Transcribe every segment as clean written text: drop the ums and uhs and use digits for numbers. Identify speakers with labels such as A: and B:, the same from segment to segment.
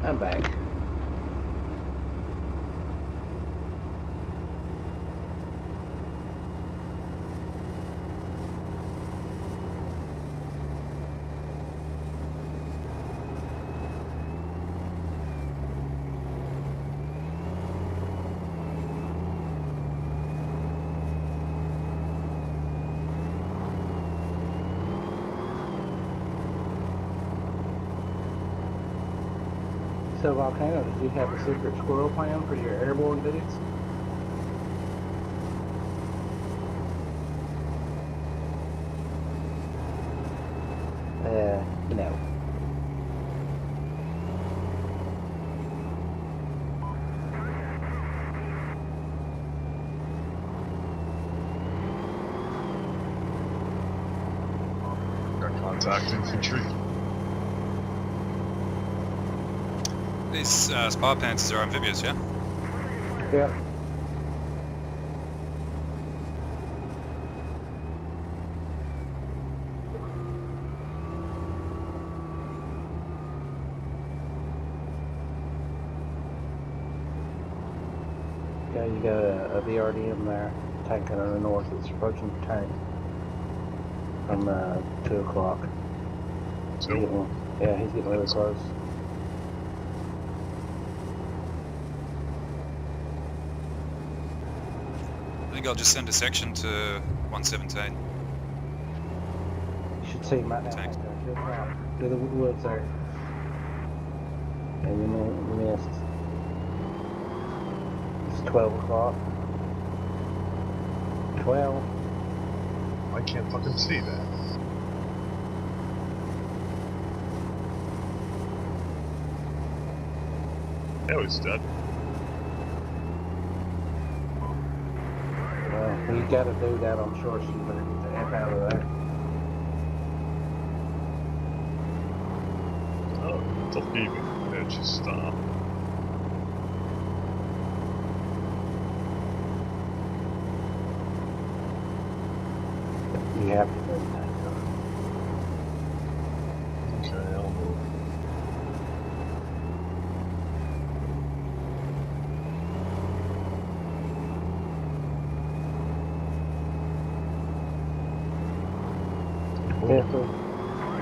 A: I'm back. So, Volcano, did you have a secret squirrel plan for your airborne dudes? No.
B: Got contact infantry.
C: These spy pantsers are amphibious, yeah?
A: Yep. Okay, you got a VRDM there, tanking on the north. It's approaching the tank from 2 o'clock. Yeah, he's getting really close.
C: I think I'll just send a section to 117.
A: You should see him right now.
C: Tank.
A: To the woods there. And you missed. It's 12 o'clock. 12.
B: I can't fucking see that. Oh, he's dead.
A: Well, you gotta do that on shore, so you better get the F out of there.
B: Oh, don't even. Yeah, just stop.
A: You have to do that.
B: Okay, I'll move.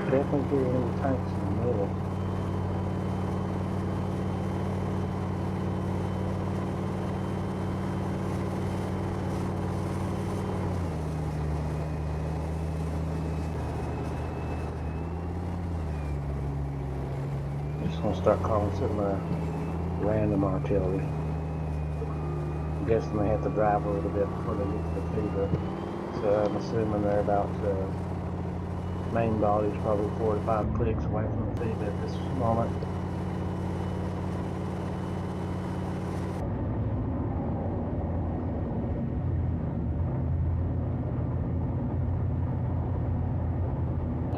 A: Definitely get any tanks in the middle. Just gonna start calling some random artillery. I'm guessing they have to drive a little bit before they get to the feeder. So I'm assuming they're about main body's probably 4 to 5 clicks away from the feeder at this moment.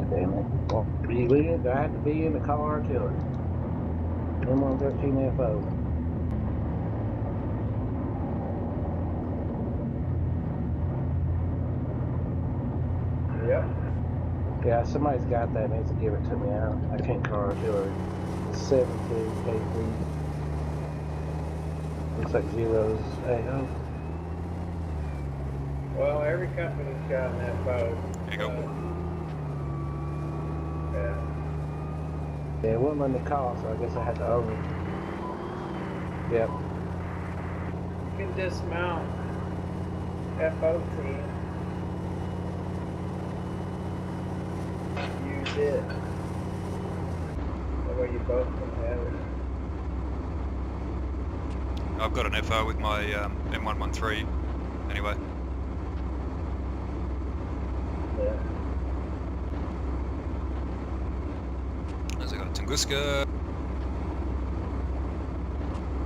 A: Damn it. Well, you will. I have to be in the call artillery. M113FO.
D: Yep.
A: Yeah, somebody's got that. Needs to give it to me. I can't call artillery. It's 72 K3. Looks like zeros. Hey, oh.
D: Well, every company's got an FO.
C: There you go.
D: Yeah.
A: Yeah, it wouldn't let me call, so I guess I had to over. Yep.
D: You can dismount FO team. Use it. That way you both can have it.
C: I've got an FO with my M113 anyway.
D: Yeah.
C: As I got a Tunguska,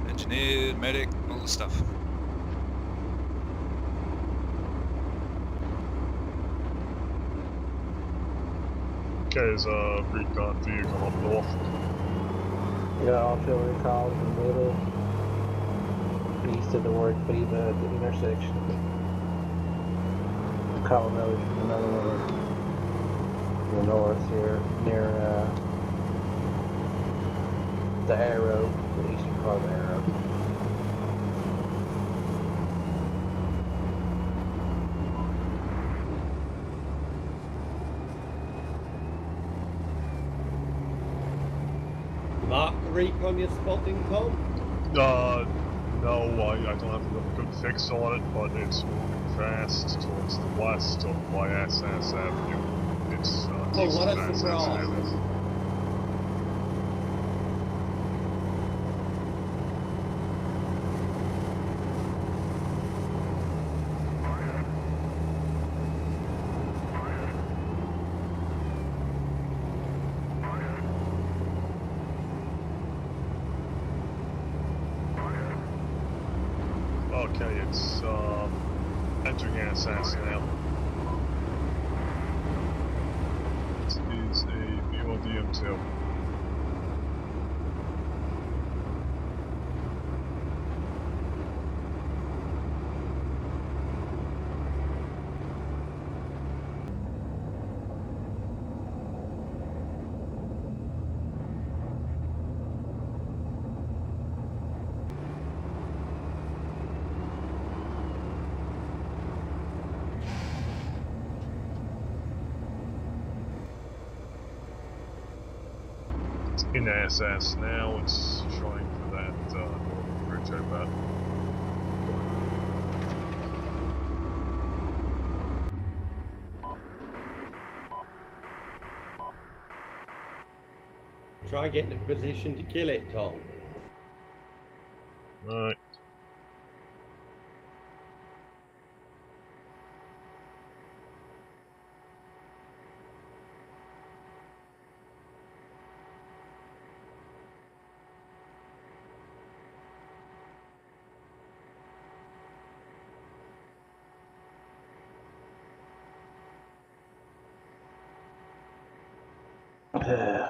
C: engineered, medic, all the stuff.
B: Okay, is recon vehicle up north.
A: You got artillery calls in the middle. East of the word Viva at the intersection. Call another one in the north here near the arrow, the eastern part of the arrow.
E: Mark the recon you're spotting, Tom?
B: No, I don't have a good fix on it, but it's moving fast towards the west of YSS Avenue. It's
E: Oh,
B: east
E: what
B: of
E: a
B: SS
E: surprise.
B: Avenue. Okay, it's entering SS now. It is a BODM2. In SS now, it's trying for that northern bridge, I bet.
E: Try getting in a position to kill it, Tom.
B: Alright.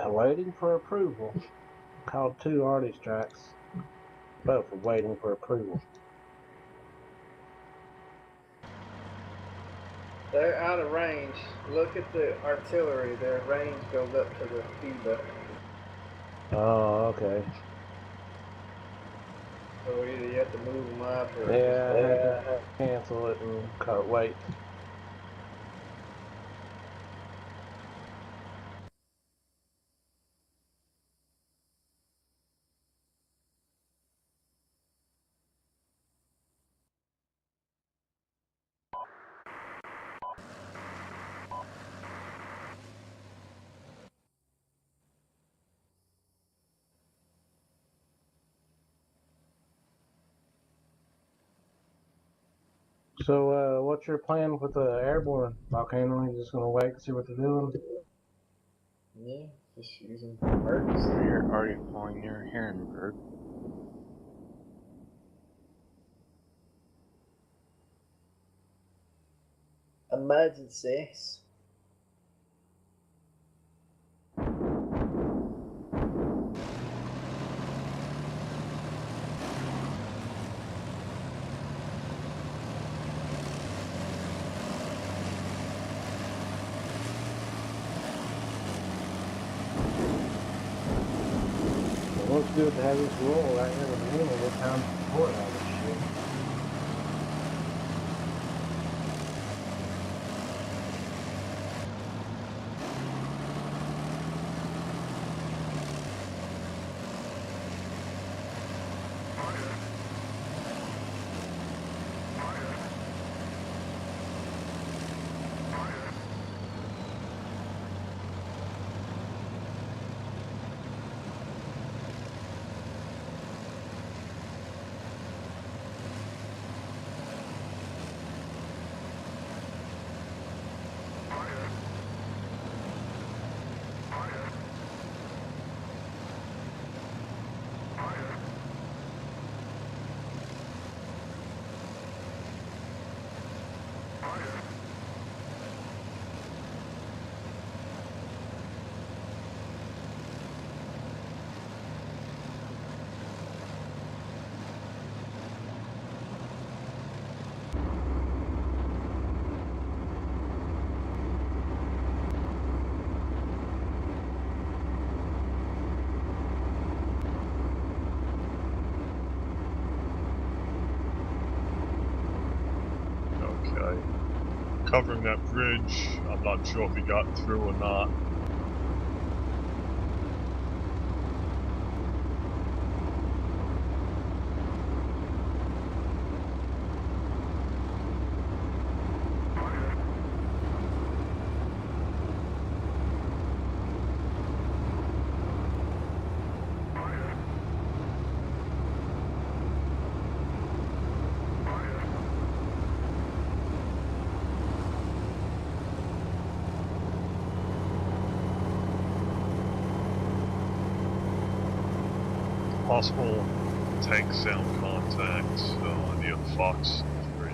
A: Waiting for approval. Called 2 artist tracks. Both are waiting for approval.
D: They're out of range. Look at the artillery. Their range goes up to the FIBA.
A: Oh, okay.
D: So either you have to move them up or
A: Yeah, I had
D: just
A: to cancel it and wait. So, what's your plan with the airborne volcano? You just gonna wait and see what they're doing?
D: yeah, just using emergency.
F: We're already flying near Herrenberg.
D: Emergencies.
A: It looks good to have this roll right here in the beginning of this time to support all this shit.
B: covering that bridge. I'm not sure if he got through or not. Possible tank sound contact near Fox 3.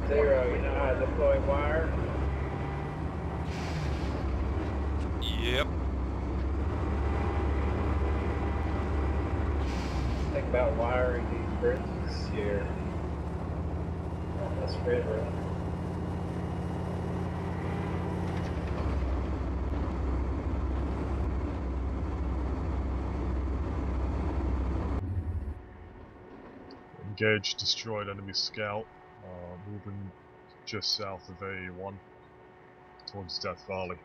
D: Zero, you know how to deploy wire?
C: Yep.
D: Think about wiring these bridges here on this river.
B: Engaged destroyed enemy scout. Moving just south of A1 towards Death Valley.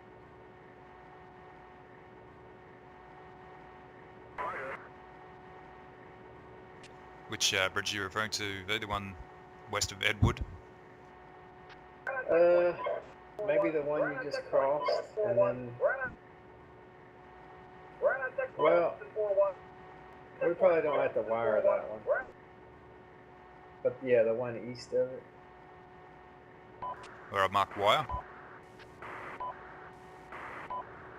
C: Which bridge are you referring to? The one west of Edward?
D: Maybe the one you just crossed, and then, well, we probably don't have to wire that one. But yeah, the one east of it.
C: Or a marked wire?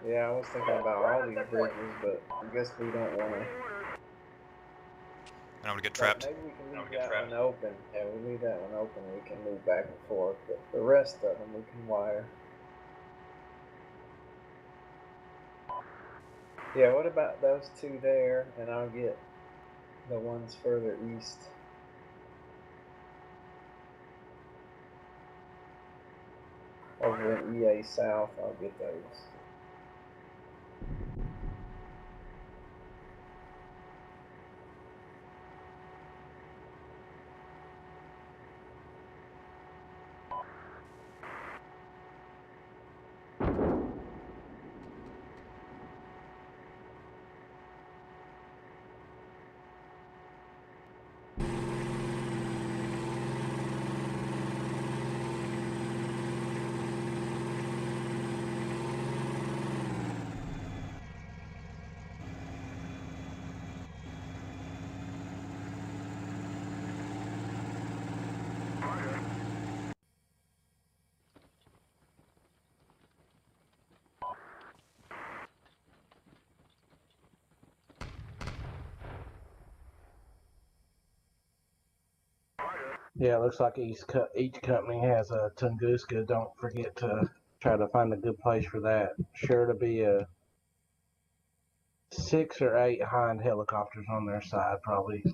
D: Yeah, I was thinking about all these bridges, but I guess we don't want to.
C: I don't want to get trapped.
D: Maybe we can leave that one open. Yeah, we leave that one open. We can move back and forth. But the rest of them we can wire. Yeah, what about those two there? And I'll get the ones further east. Over in EA South, I'll get those.
A: Yeah, it looks like each company has a Tunguska. Don't forget to try to find a good place for that. Sure to be a 6 or 8 Hind helicopters on their side, probably.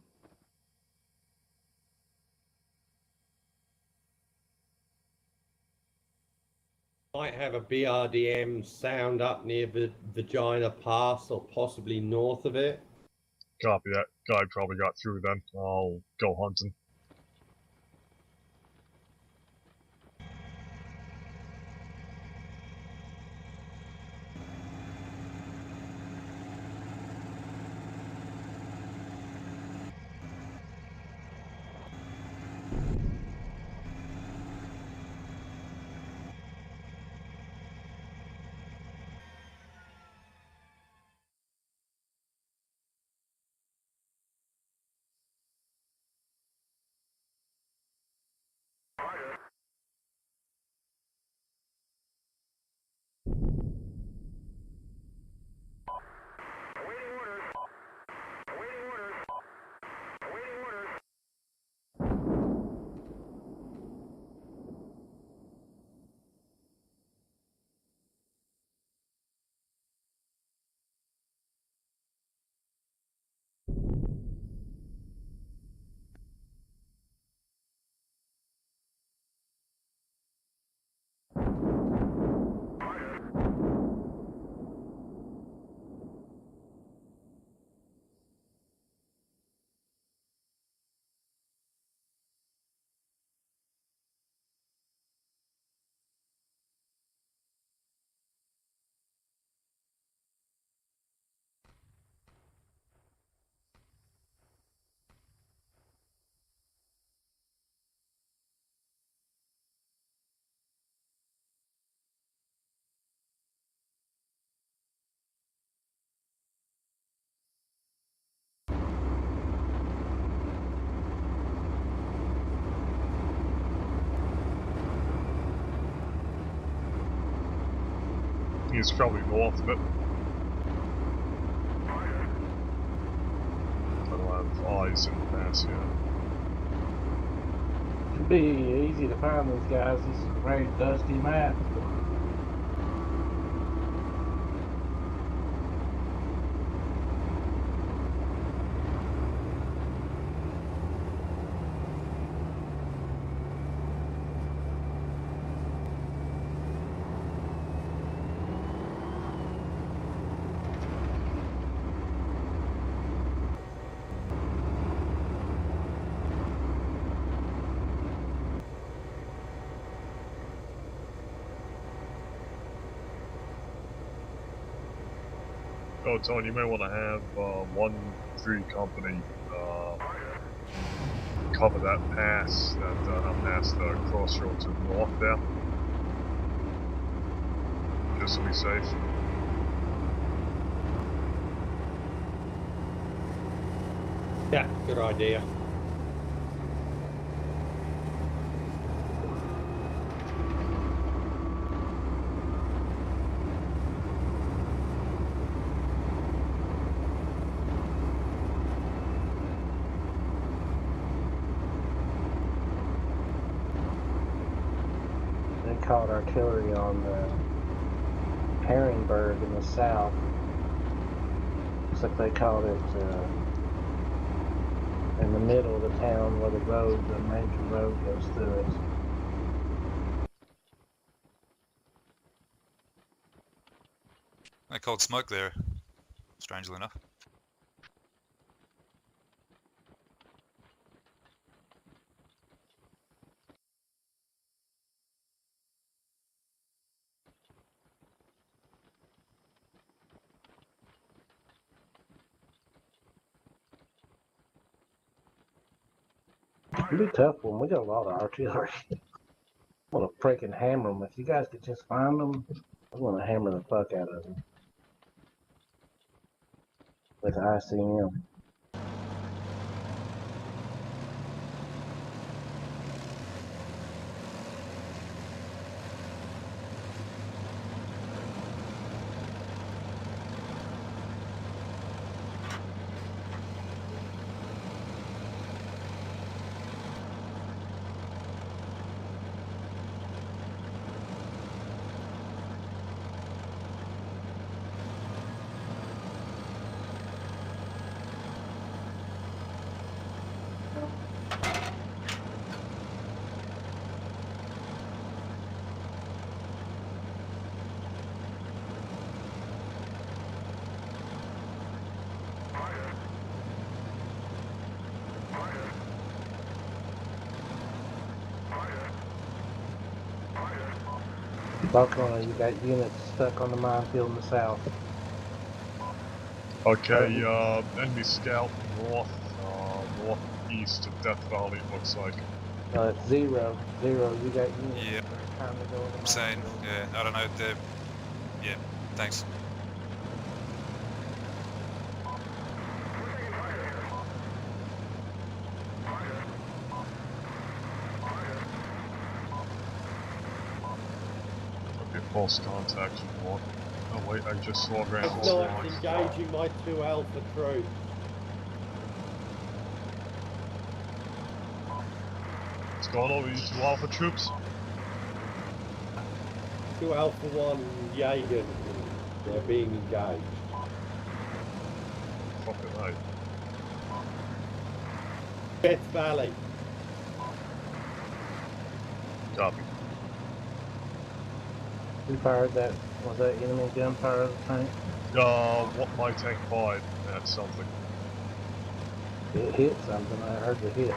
E: Might have a BRDM sound up near Vagina Pass or possibly north of it.
B: Copy that. Guy probably got through then. I'll go hunting. it's probably north of it. I don't have eyes in the pass yet.
A: Should be easy to find these guys. This is a very dusty map.
B: Oh, Tony, you may want to have 1-3 company cover that pass, past the crossroad to the north there. Just to be safe.
E: Yeah, good idea.
A: They called artillery on Herringberg in the south. Looks like they called it in the middle of the town where the major road goes through it.
C: They called smoke there, strangely enough.
A: It'll be a tough one. We got a lot of artillery. I'm gonna freaking hammer them. If you guys could just find them, I'm gonna hammer the fuck out of them with ICM. Volcano, you got units stuck on the minefield in the south.
B: Okay, enemy scout northeast of Death Valley, it looks like.
A: It's 0. 0, you got units
C: Yep.
A: that are trying to go in the
C: I'm saying,
A: minefield.
C: yeah, I don't know, they're... Yeah, thanks.
B: Okay, false contact report. Oh wait, I just saw ground
E: It's
B: all
E: not
B: along.
E: engaging my 2 Alpha troops.
B: What's going on with you 2 Alpha troops?
E: 2 Alpha 1 Jaeger. They're being engaged.
B: Fucking right.
E: Death Valley.
B: Copy.
A: Who fired that? Was that enemy gunfire of the tank?
B: What my tank fired at something.
A: It hit something. I heard the hit.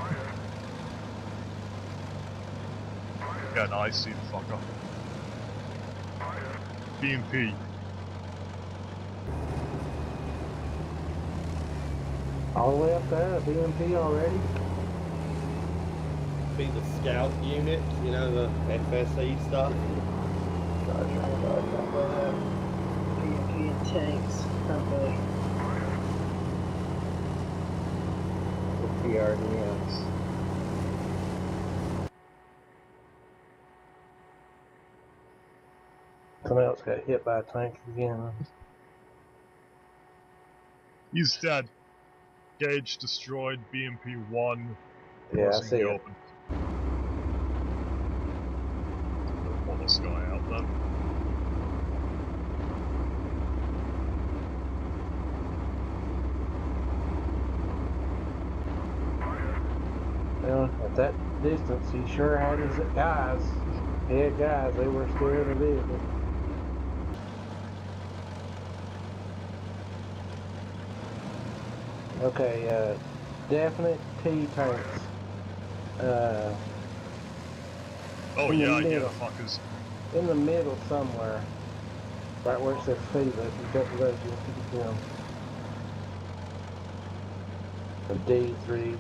B: Yeah, no, I see the fucker. BMP.
A: All the way up there, a BMP already?
E: Be the scout unit, you know, the FSE stuff.
G: PMP and tanks company.
D: The PRDMs.
A: Come out else got hit by a tank again.
B: He's dead. Gauge destroyed. BMP 1.
A: Yeah, I
B: Closing
A: see
B: the
A: it.
B: open. Pull this guy out then.
A: Well, at that distance, he sure had his guys. He had guys. They were still in the vehicle. Okay, definite T tanks.
B: Oh
A: In the
B: yeah,
A: middle.
B: the fuckers.
A: In the middle somewhere. Right where it says Fever. If you got the road, you'll see them. A D3.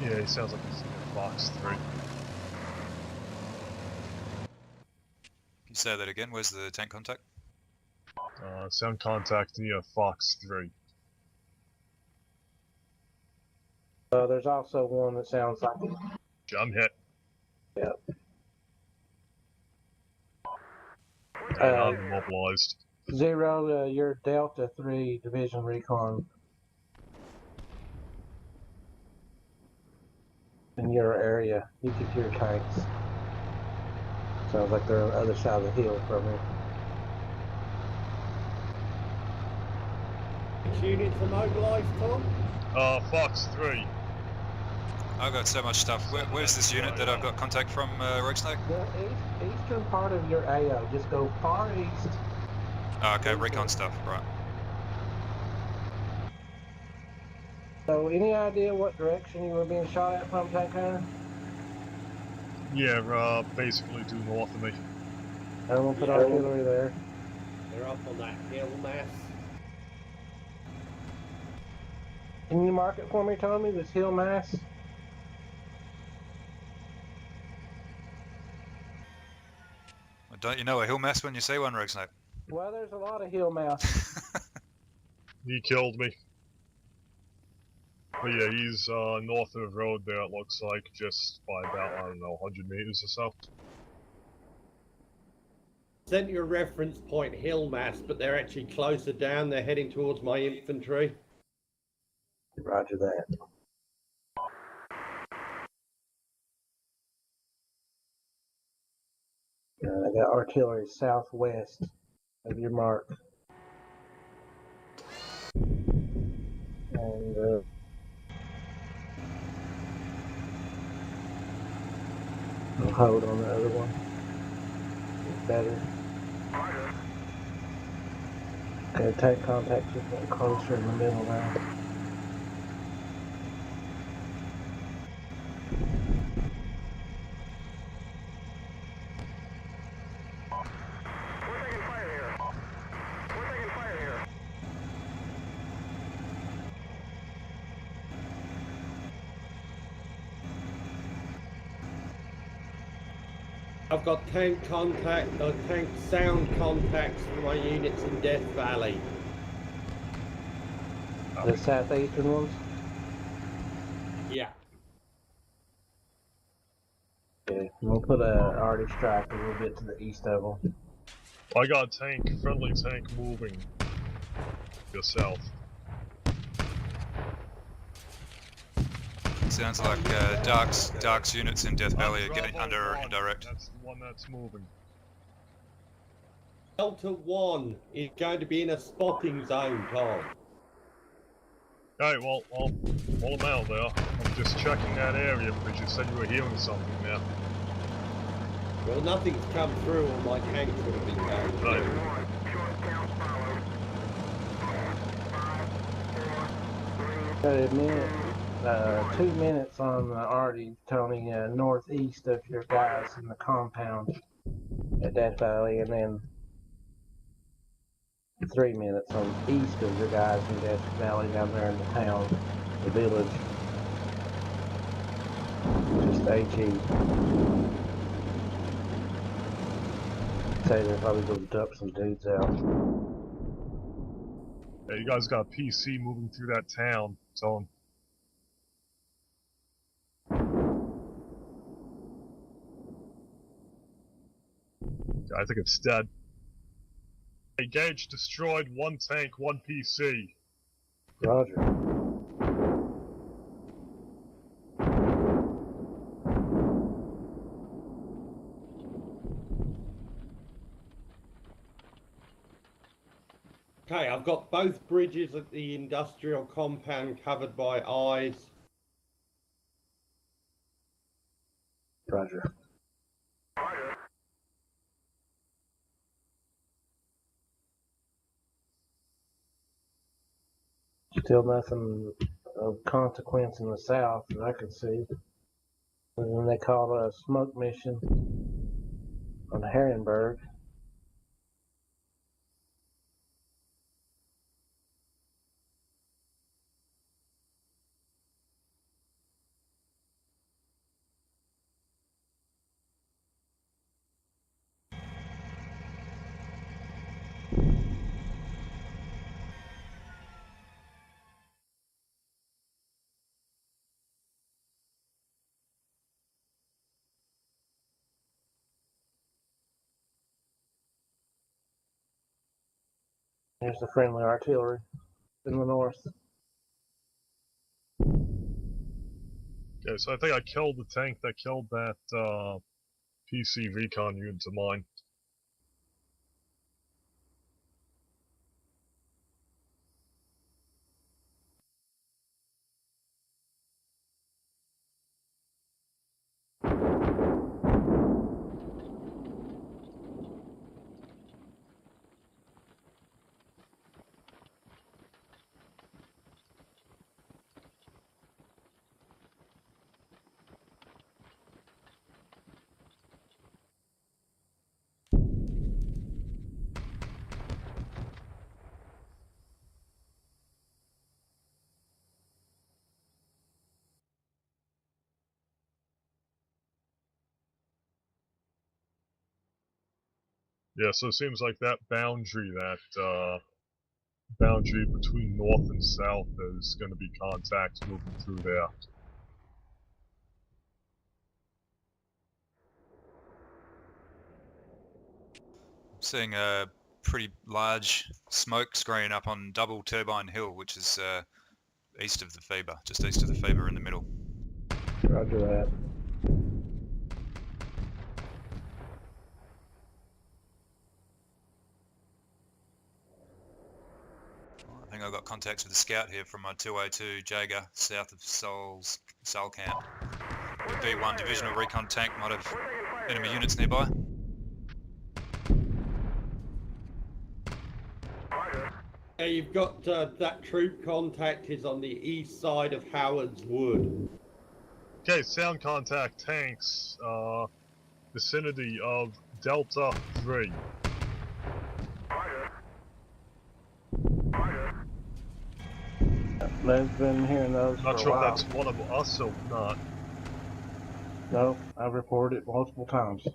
B: Yeah, he sounds like he's in a Fox 3.
C: Can you say that again? Where's the tank contact?
B: Sound contact near Fox 3.
A: There's also one that sounds like
B: I'm hit.
A: Yep.
B: And I'm immobilized.
A: 0 to your Delta 3 Division Recon. In your area, you could hear tanks. Sounds like they're on the other side of the hill from me.
E: Which units are mobilised, Tom?
B: Fox 3.
C: I've got so much stuff. Where's this unit that I've got contact from, Roguesnake?
A: The eastern part of your AO, just go far east.
C: Oh, okay, recon stuff, right.
A: So, any idea what direction you were being shot at from, Tank Hunter?
B: Yeah, basically due north of me.
A: I won't put artillery there.
E: They're up on that hill mass.
A: Can you mark it for me, Tommy? This hill mass?
C: Well, don't you know a hill mass when you see one, Roguesnake?
A: Well, there's a lot of hill mass.
B: He killed me. But yeah, he's north of the road there, it looks like, just by about, I don't know, 100 meters or so.
E: Sent you a reference point hill mass, but they're actually closer down. They're heading towards my infantry.
A: Roger that. I got artillery southwest of your mark. And I'll hold on the other one. It's better. Okay, tank contact just went closer in the middle now.
E: I've got tank contact, tank sound contacts for my units in Death Valley.
A: The southeastern ones?
E: Yeah.
A: Okay, we'll put a arty strike a little bit to the east of them.
B: I got a tank, friendly tank moving. Yourself.
C: Sounds like Dark's units in Death Valley are getting under indirect.
B: That's the one that's moving.
E: Delta 1 is going to be in a spotting zone, Tom.
B: Alright, well, while I'm out there, I'm just checking that area because you said you were hearing something there.
E: Well, nothing's come through, or my tanks would have been going through.
A: Got a minute, 2 minutes on the arty, Tony, northeast of your guys in the compound at Death Valley, and then 3 minutes on east of your guys in Death Valley down there in the town, the village. Just HE. Say they're probably going to dump some dudes out.
B: Hey, you guys got a PC moving through that town, 'em. I think it's dead. Engage destroyed 1 tank, 1 PC.
A: Roger.
E: Okay, I've got both bridges at the industrial compound covered by eyes.
A: Roger. Still nothing of consequence in the south that I could see. And then they called a smoke mission on Harrenburg. There's the friendly artillery in the north.
B: Okay, so I think I killed the tank that killed that PC recon unit of mine. Yeah, so it seems like that boundary between north and south is going to be contact moving through there.
C: Seeing a pretty large smoke screen up on Double Turbine Hill, which is east of the Faber, just east of the Faber in the middle.
A: Roger that.
C: I think I've got contacts with a scout here from my 202 Jaeger, south of Sol Camp. The B1 Divisional Recon tank might have enemy units nearby.
E: Yeah, you've got that troop contact is on the east side of Howard's Wood.
B: Okay, sound contact tanks, vicinity of Delta 3.
A: I've been hearing those
B: Not
A: for
B: sure
A: a
B: if
A: while.
B: that's one of us or not.
A: No, I've reported it multiple times.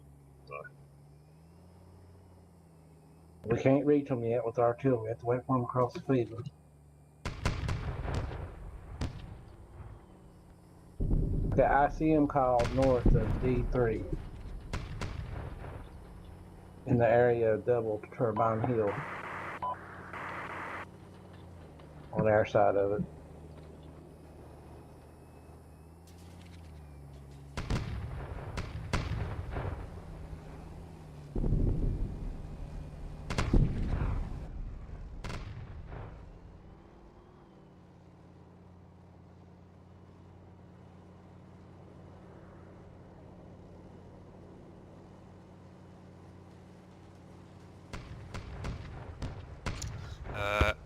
A: We can't reach them yet with artillery. We have to wait for them across the field. The ICM called north of D3 in the area of Double Turbine Hill on our side of it.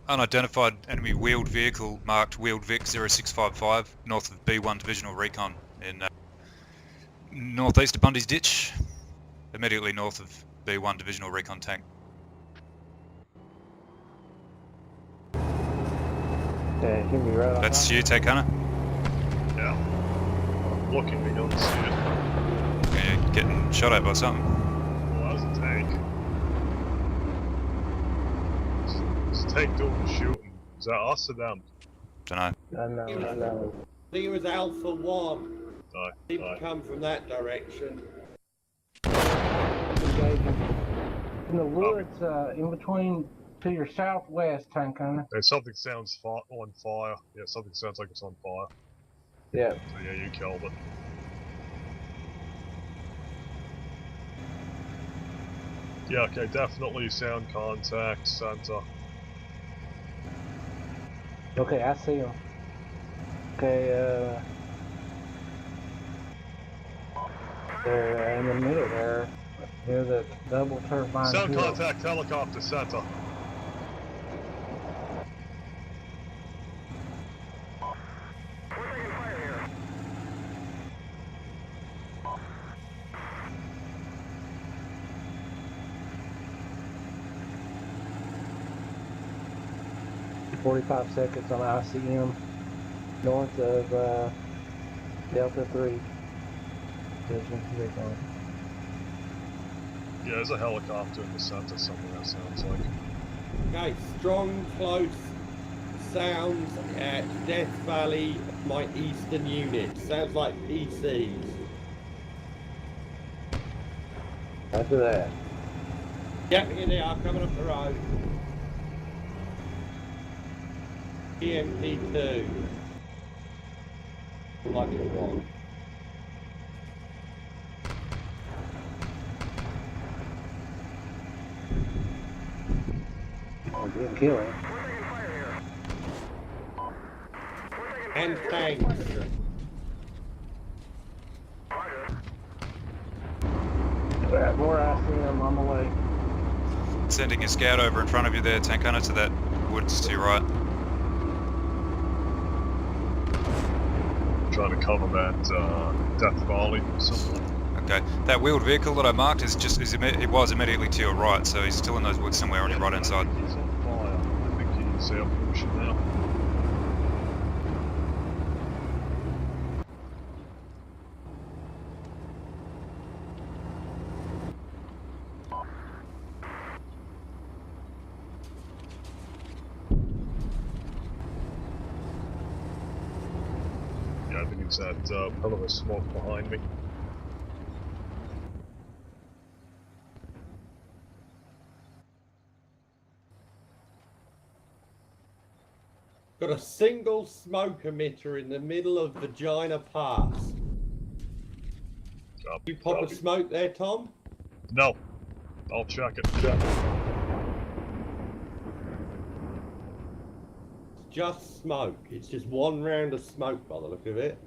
C: Unidentified enemy wheeled vehicle marked Wheeled Vic 0655 north of B1 Divisional Recon in northeast of Bundy's Ditch, immediately north of B1 Divisional Recon tank.
A: Yeah, give me right on
C: That's
A: top.
C: you, Takana?
B: Yeah. I'm looking to go and see it.
C: Yeah, you're getting shot at by something.
B: Well, that was a tank. This tank doing the shooting. Is that us or them?
C: Dunno.
A: I know.
E: I think it was Alpha 1.
B: Aye,
E: Didn't
B: aye.
E: come from that direction.
A: Engaging. in the woods, in between to your southwest, Tank Hunter.
B: There's something sounds on fire. Yeah, something sounds like it's on fire.
A: Yeah.
B: So yeah, you killed it. Yeah, okay, definitely sound contact center.
A: Okay, I see him. Okay, they're in the middle there. Near the double turbine
B: Sound
A: hill.
B: contact helicopter center.
A: Here. 45 seconds on ICM north of Delta 3.
B: Yeah, there's a helicopter in the center somewhere, that sounds like.
E: Okay, strong, close sounds at Death Valley, my eastern unit. Sounds like PCs.
A: After that.
E: Yep, here they are, coming up the road. EMP2. Lucky one.
A: Oh, didn't kill him.
E: And tanks.
A: Alright, more ICM on the way.
C: Sending a scout over in front of you there, Tank Hunter, to that woods to your right.
B: Trying to cover that Death Valley or something.
C: Okay, that wheeled vehicle that I marked it was immediately to your right, so he's still in those woods somewhere on your right hand side.
B: He's on fire. I think he's out pushing now. Yeah, I think it's that pillar of smoke behind me.
E: Got a single smoke emitter in the middle of Vagina Pass. You pop a smoke there, Tom?
B: No. I'll check it.
E: Just smoke. It's just one round of smoke by the look of it.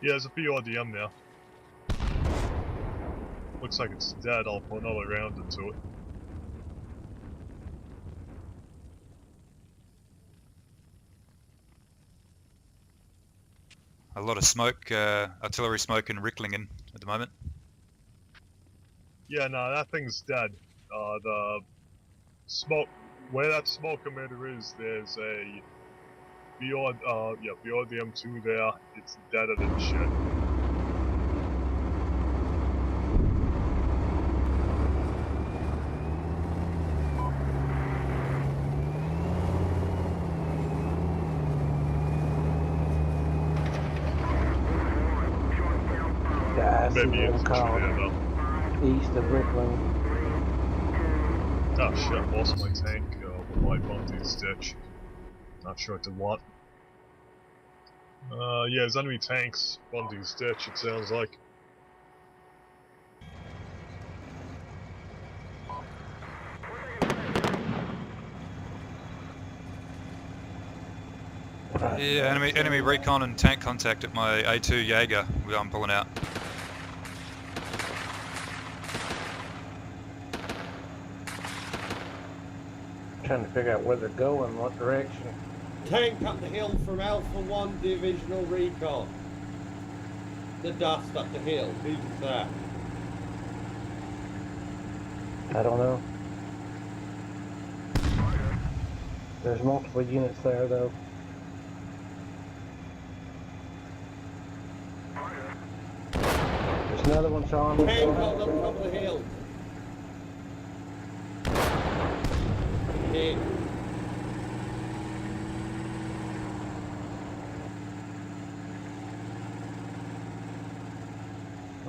B: Yeah, there's a PRDM now. Looks like it's dead. I'll put another round into it.
C: A lot of smoke, artillery smoke in Ricklingen at the moment.
B: Yeah, no, that thing's dead. The smoke, where that smoke emitter is, there's a BRDM2 there. It's deader than shit. Maybe it's there though.
A: East of Rickland.
B: Oh shit, I lost my tank with my Bundy's ditch. Not sure what to want. Yeah, there's enemy tanks, Bundy's ditch, it sounds like.
C: Yeah, enemy recon and tank contact at my A2 Jaeger. I'm pulling out.
A: Trying to figure out where they're going, what direction.
E: Tank up the hill from Alpha 1 Divisional Recon. The dust up the hill. Who's that?
A: I don't know. There's multiple units there though. There's another one, Sean.
E: Tank on the top of the hill. Hit.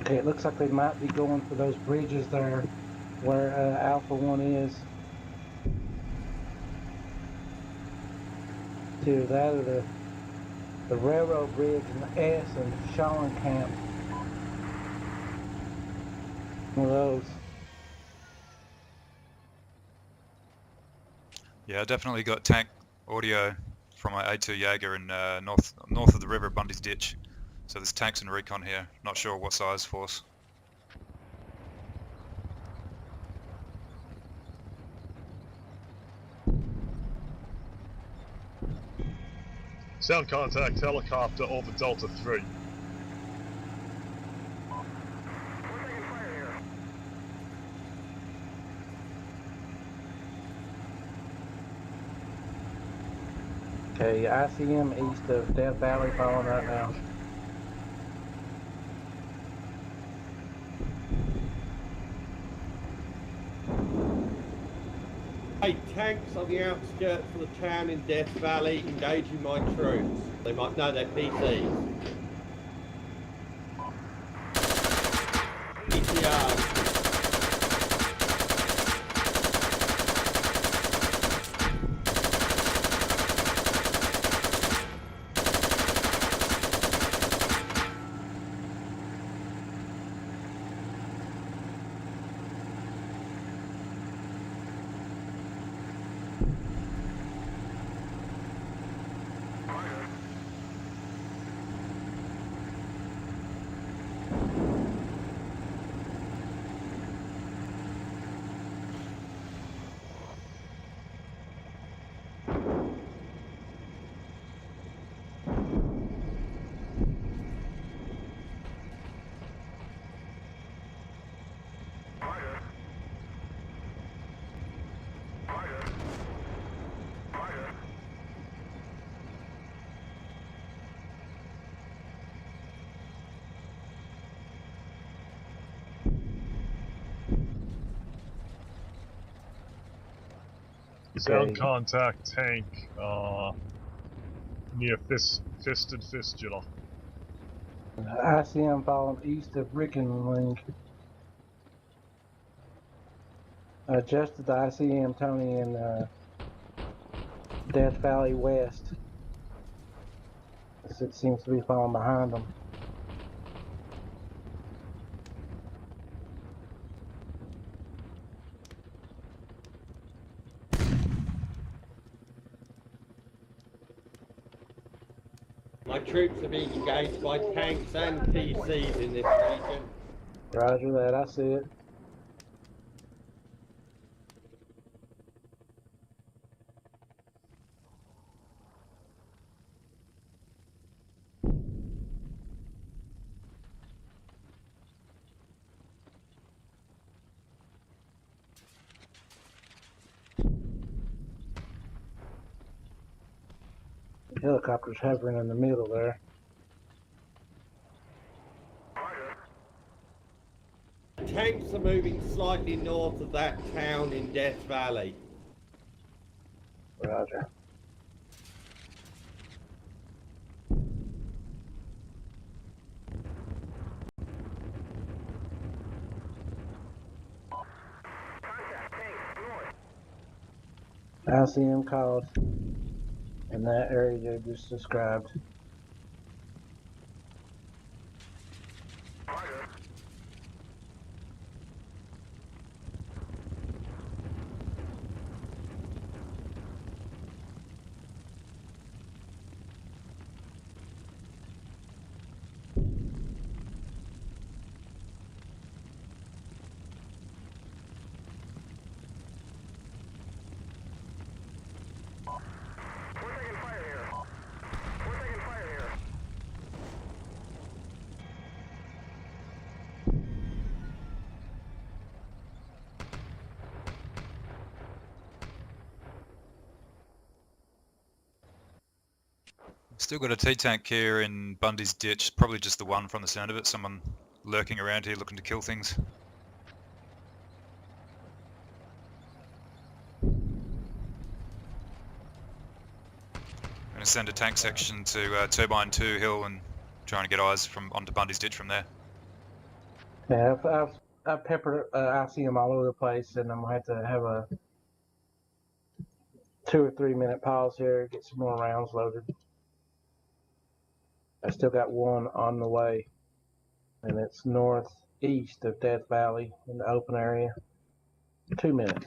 A: Okay, it looks like they might be going for those bridges there where Alpha 1 is. To that of the railroad bridge and the S and Sean Camp. One of those.
C: Yeah, I definitely got tank audio from my A2 Jaeger in north of the river, Bundy's Ditch. So there's tanks and recon here. Not sure what size force.
B: Sound contact helicopter over Delta 3.
A: Okay, ICM east of Death Valley falling right now.
E: Hey, tanks on the outskirts of the town in Death Valley engaging my troops. They might know they're PCs. PCR.
B: Sound contact tank near Fisted Fistula.
A: ICM falling east of Rickenling. Adjusted the ICM, Tony, in Death Valley West. It seems to be falling behind them.
E: My troops are being engaged by tanks and PCs in this region.
A: Roger that, I see it. Helicopters hovering in the middle there.
E: Tanks are moving slightly north of that town in Death Valley.
A: Roger. ICM called in that area you just described.
C: Still got a T-tank here in Bundy's Ditch, probably just the one from the sound of it, someone lurking around here looking to kill things. I'm going to send a tank section to Turbine 2 Hill and try and get eyes from onto Bundy's Ditch from there.
A: Yeah, I've peppered. I see them all over the place, and I'm gonna have to have a 2 or 3 minute pause here, get some more rounds loaded. I still got one on the way, and it's northeast of Death Valley in the open area. 2 minutes.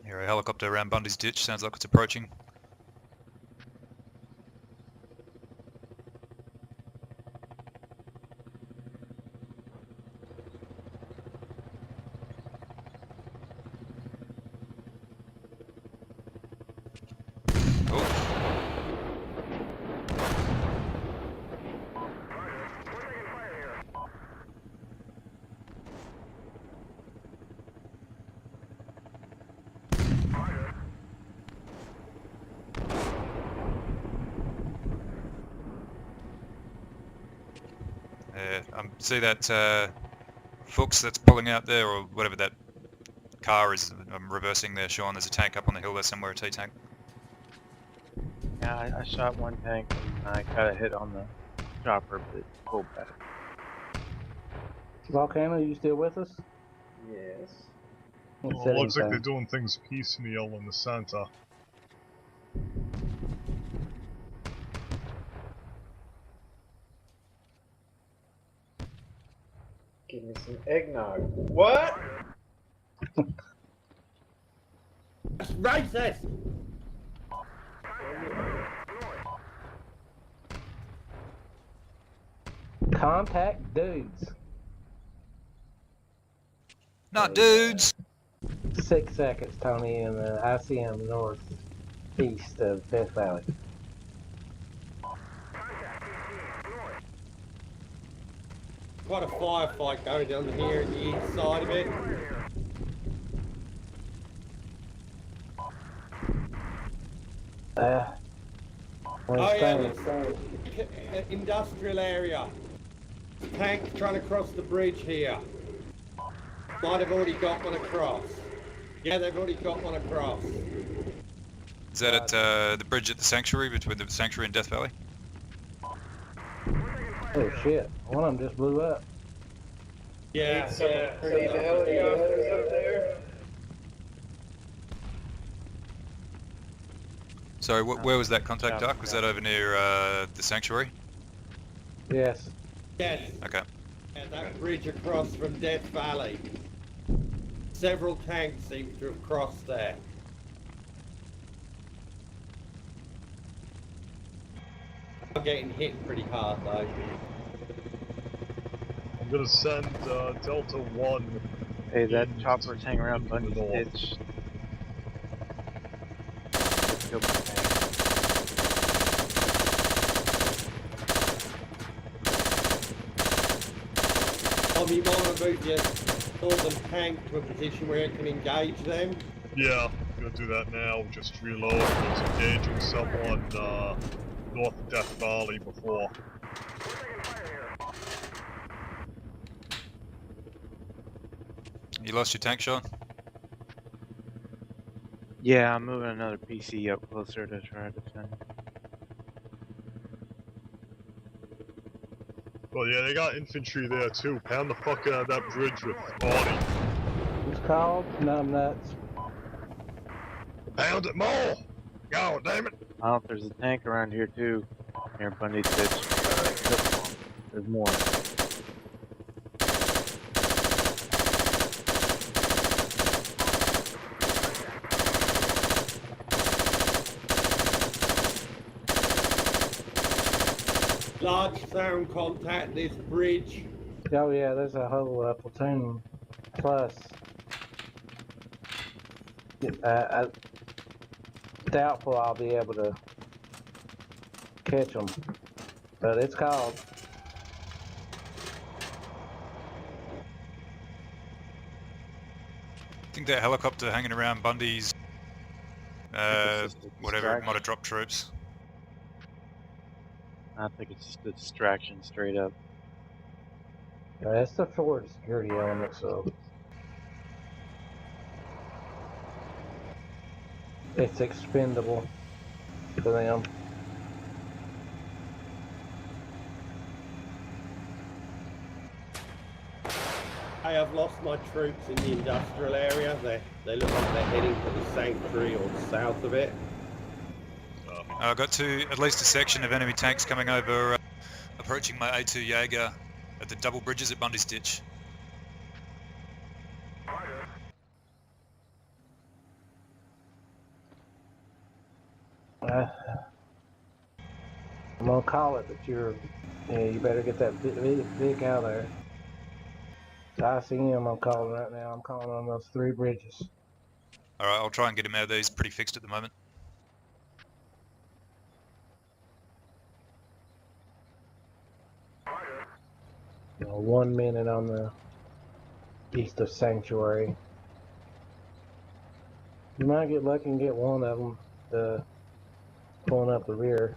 C: Here, a helicopter around Bundy's ditch. Sounds like it's approaching. See that Fuchs that's pulling out there, or whatever that car is. I'm reversing there, Sean. There's a tank up on the hill there somewhere, a T-tank.
F: Yeah, I shot one tank and I got a hit on the chopper, but it pulled back.
A: Volcano, you still with us?
D: Yes.
A: Don't
B: Well,
A: say
B: it looks like they're
A: anything.
B: doing things piecemeal in the center.
D: Give me some eggnog. What?
E: Racist!
A: Contact dudes.
C: Not dudes!
A: 6 seconds, Tony, in the ICM northeast of Death Valley.
E: Quite a firefight going on here on the east side of it. Oh yeah, it's industrial area. Tank trying to cross the bridge here. Might have already got one across. Yeah, they've already got one across.
C: Is that at the bridge at the Sanctuary, between the Sanctuary and Death Valley?
A: Oh shit, one of them just blew up.
E: Yeah,
D: See the helicopters up there?
C: Sorry, where was that contact, Doc? Was that over near the Sanctuary?
A: Yes.
E: yes.
C: Okay.
E: Yeah, that bridge across from Death Valley. Several tanks seem to have crossed there. I'm getting hit pretty hard though.
B: I'm gonna send Delta 1.
F: Hey, that chopper's hanging around Bundy's ditch. Killed the tank.
E: You want to move your northern tank to a position where it can engage them?
B: Yeah, I'm gonna do that now. Just reload. I was engaging someone north of Death Valley before.
C: You lost your tank, Sean?
F: Yeah, I'm moving another PC up closer to try to defend.
B: Well, yeah, they got infantry there too. Pound the fuck out of that bridge with body.
A: It's called numbnuts.
B: Pound it more! God damn it!
F: I don't know if there's a tank around here too, near Bundy's ditch. There's more.
E: Large sound contact this bridge.
A: Oh yeah, there's a whole platoon plus. Doubtful I'll be able to catch them, but it's called.
C: think that helicopter hanging around Bundy's,
F: it's just a
C: whatever, it might
F: distraction.
C: have dropped troops.
F: I think it's just a distraction, straight up.
A: That's the forward security element, so it's expendable for them.
E: I have lost my troops in the industrial area. They look like they're heading for the sanctuary or south of it.
C: I got to at least a section of enemy tanks coming over, approaching my A2 Jaeger at the double bridges at Bundy's Ditch.
A: I'm gonna call it, but you better get that Vic out of there. I see him. I'm calling right now. I'm calling on those 3 bridges.
C: Alright, I'll try and get him out of there. He's pretty fixed at the moment.
A: You know, 1 minute on the east of Sanctuary. You might get lucky and get one of them pulling up the rear.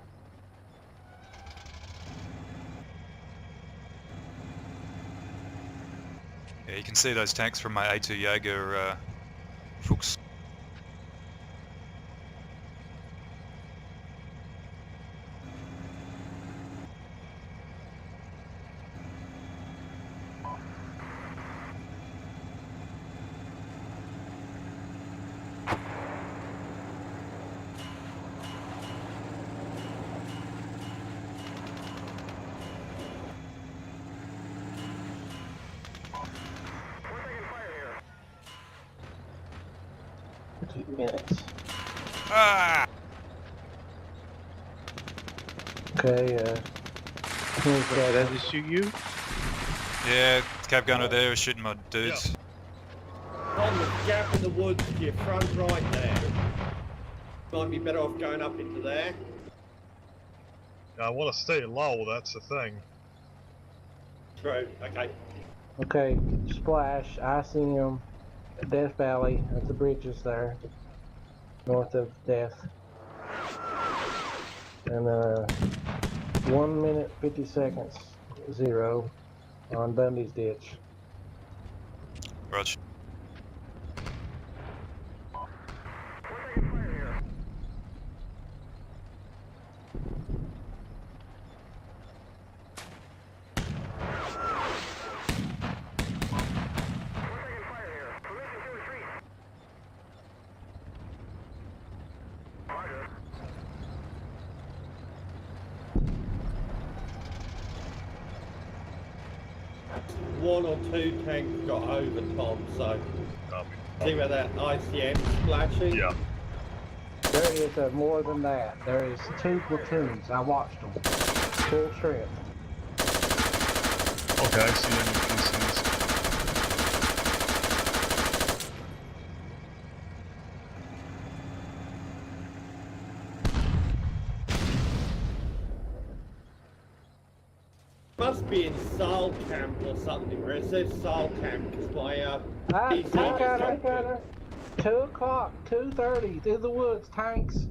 C: Yeah, you can see those tanks from my A2 Jaeger, Fuchs.
A: Minutes.
C: Ah!
A: Okay, here's
F: Did I just shoot you?
C: Yeah, cab gunner there is shooting my dudes.
E: On the gap in the woods to your front right there. Might be better off going up into there.
B: I want to stay low, that's the thing.
E: True, okay.
A: Okay, splash. I see him. Death Valley. That's the bridges there. North of Death. And 1 minute 50 seconds 0 on Bundy's Ditch.
C: Roger.
E: One or 2 tanks got over, Tom, so
B: Copy.
E: see where that ICM splashing?
B: Yeah.
A: There is more than that. There is 2 platoons. I watched them. Full strength.
B: Okay, I see any PCs.
E: Must be in Sol Camp or something, where it says Sol Camp, because my
A: I
E: PC
A: got
E: is
A: her. 2 o'clock, 2:30, through the woods, tanks.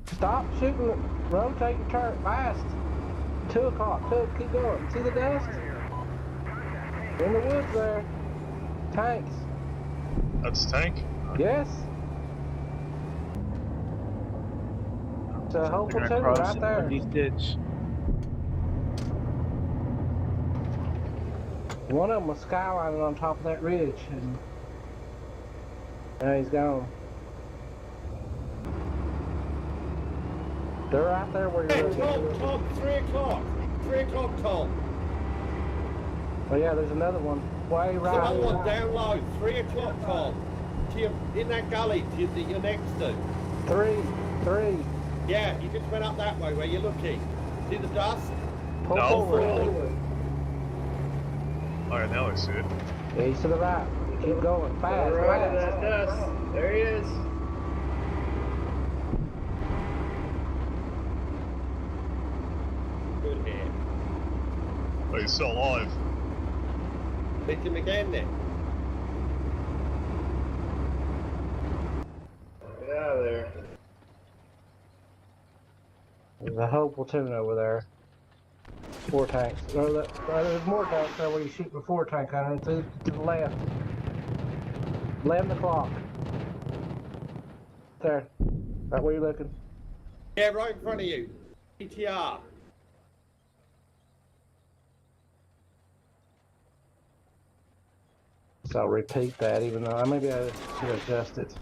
A: Stop shooting, rotate and turn fast. 2 o'clock, keep going. See the dust? In the woods there. Tanks.
B: That's tank?
A: Yes. It's a whole
F: They're gonna
A: platoon
F: cross
A: right there.
F: Bundy's Ditch.
A: One of them was skylining on top of that ridge, and now he's gone. They're right there where
E: Hey,
A: you're looking.
E: Tom, 3 o'clock. 3 o'clock, Tom.
A: Oh yeah, there's another one. Way
E: There's
A: right.
E: another one down low. 3 o'clock, Tom. To your, in that gully that you're next to.
A: Three.
E: Yeah, you just went up that way where you're looking. See the dust?
A: Pull
B: No.
A: forward.
B: Alright, now I see it.
A: Yeah, he's to the right. Keep going. Fast,
D: Right in
A: fast.
D: that dust. There he is.
E: Good hit.
B: Oh, he's still alive.
E: Hit him again then.
A: There's a whole platoon over there. 4 tanks. No, there's more tanks there where you shoot the 4 tank on it. To the left. 11 o'clock. There. Right where you're looking.
E: Yeah, right in front of you. ETR.
A: So I'll repeat that, even though maybe I should adjust it.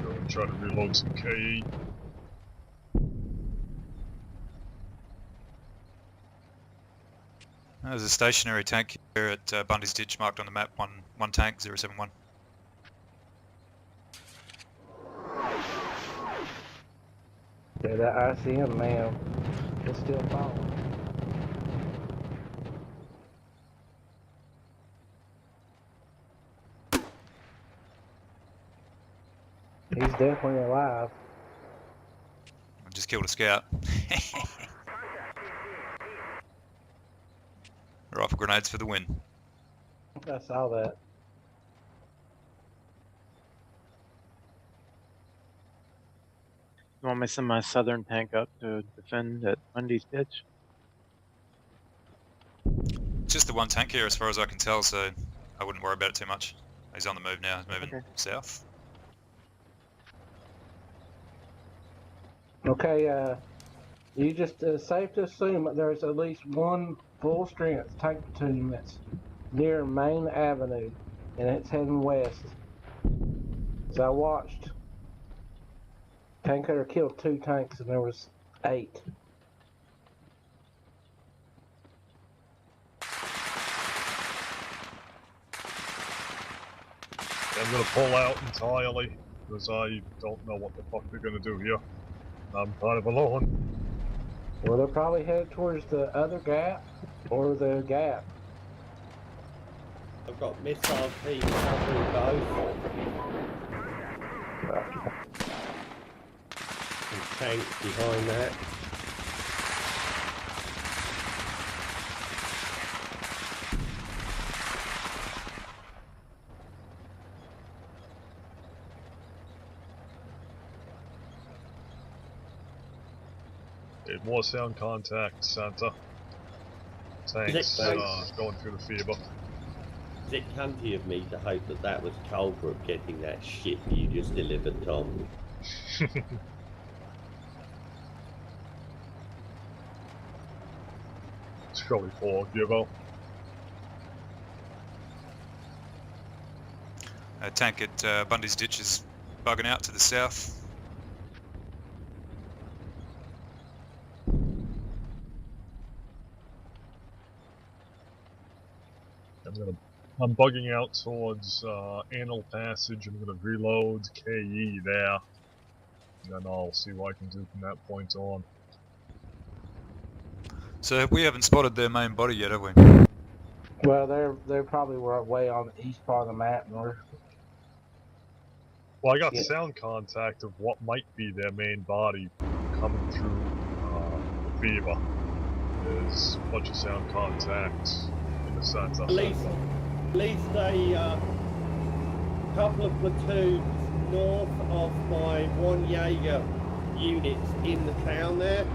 B: Go and try to reload some KE.
C: There's a stationary tank here at Bundy's Ditch marked on the map, one tank, 071.
A: Yeah, that I see him now. It's still following. He's definitely alive.
C: I just killed a scout. Rifle grenades for the win.
A: I saw that.
F: You want me to send my southern tank up to defend at Bundy's Ditch?
C: Just the one tank here as far as I can tell, so I wouldn't worry about it too much. He's on the move now, he's moving south.
A: Okay, you just safe to assume that there's at least one full strength tank platoon that's near Main Avenue, and it's heading west. So I watched. Tank cutter killed 2 tanks, and there was 8.
B: I'm gonna pull out entirely, because I don't know what the fuck they're gonna do here. I'm kind of alone.
A: Well, they're probably headed towards the other gap, or the gap.
E: I've got missile teams covering both. And tanks behind that.
B: Did more sound contact, Santa. Tanks going through the fever.
E: Is it cunty of me to hope that that was Culbrook getting that shit you just delivered, Tom?
B: It's probably for Givo.
C: A tank at Bundy's Ditch is bugging out to the south.
B: I'm bugging out towards Anal Passage. I'm gonna reload KE there. And then I'll see what I can do from that point on.
C: So we haven't spotted their main body yet, have we?
A: Well, they probably were way on the east part of the map, north.
B: Well, I got sound contact of what might be their main body coming through the fever. There's a bunch of sound contact in the center.
E: At least a couple of platoons north of my 1 Jaeger units in the town there.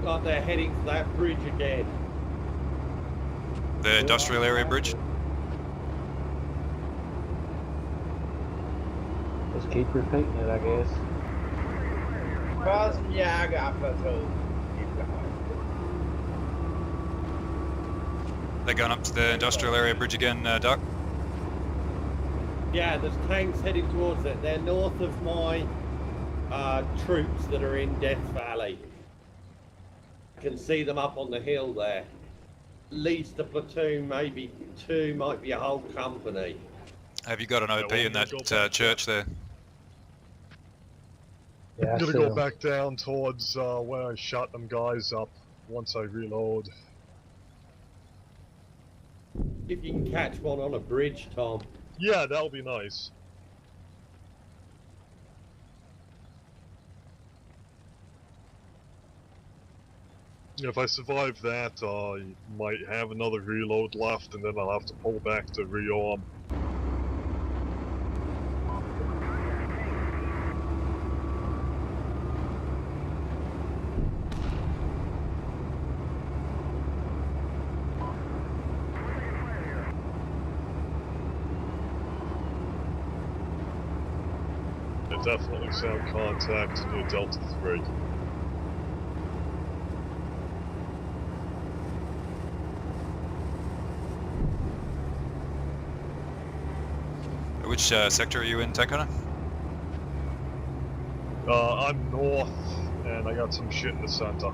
E: Like they're heading to that bridge again.
C: The industrial area bridge?
A: Just keep repeating it, I guess.
D: Well, yeah, I got platoon.
C: They're going up to the industrial area bridge again, Duck?
E: Yeah, there's tanks heading towards it. They're north of my troops that are in Death Valley. I can see them up on the hill there. At least a platoon, maybe 2, might be a whole company.
C: Have you got an OP in that church there?
A: Yeah,
B: I'm gonna go back down towards where I shot them guys up once I reload.
E: If you can catch one on a bridge, Tom.
B: Yeah, that'll be nice. If I survive that, I might have another reload left, and then I'll have to pull back to rearm. I definitely sound contact near Delta 3.
C: Which sector are you in, Takano?
B: I'm north, and I got some shit in the center.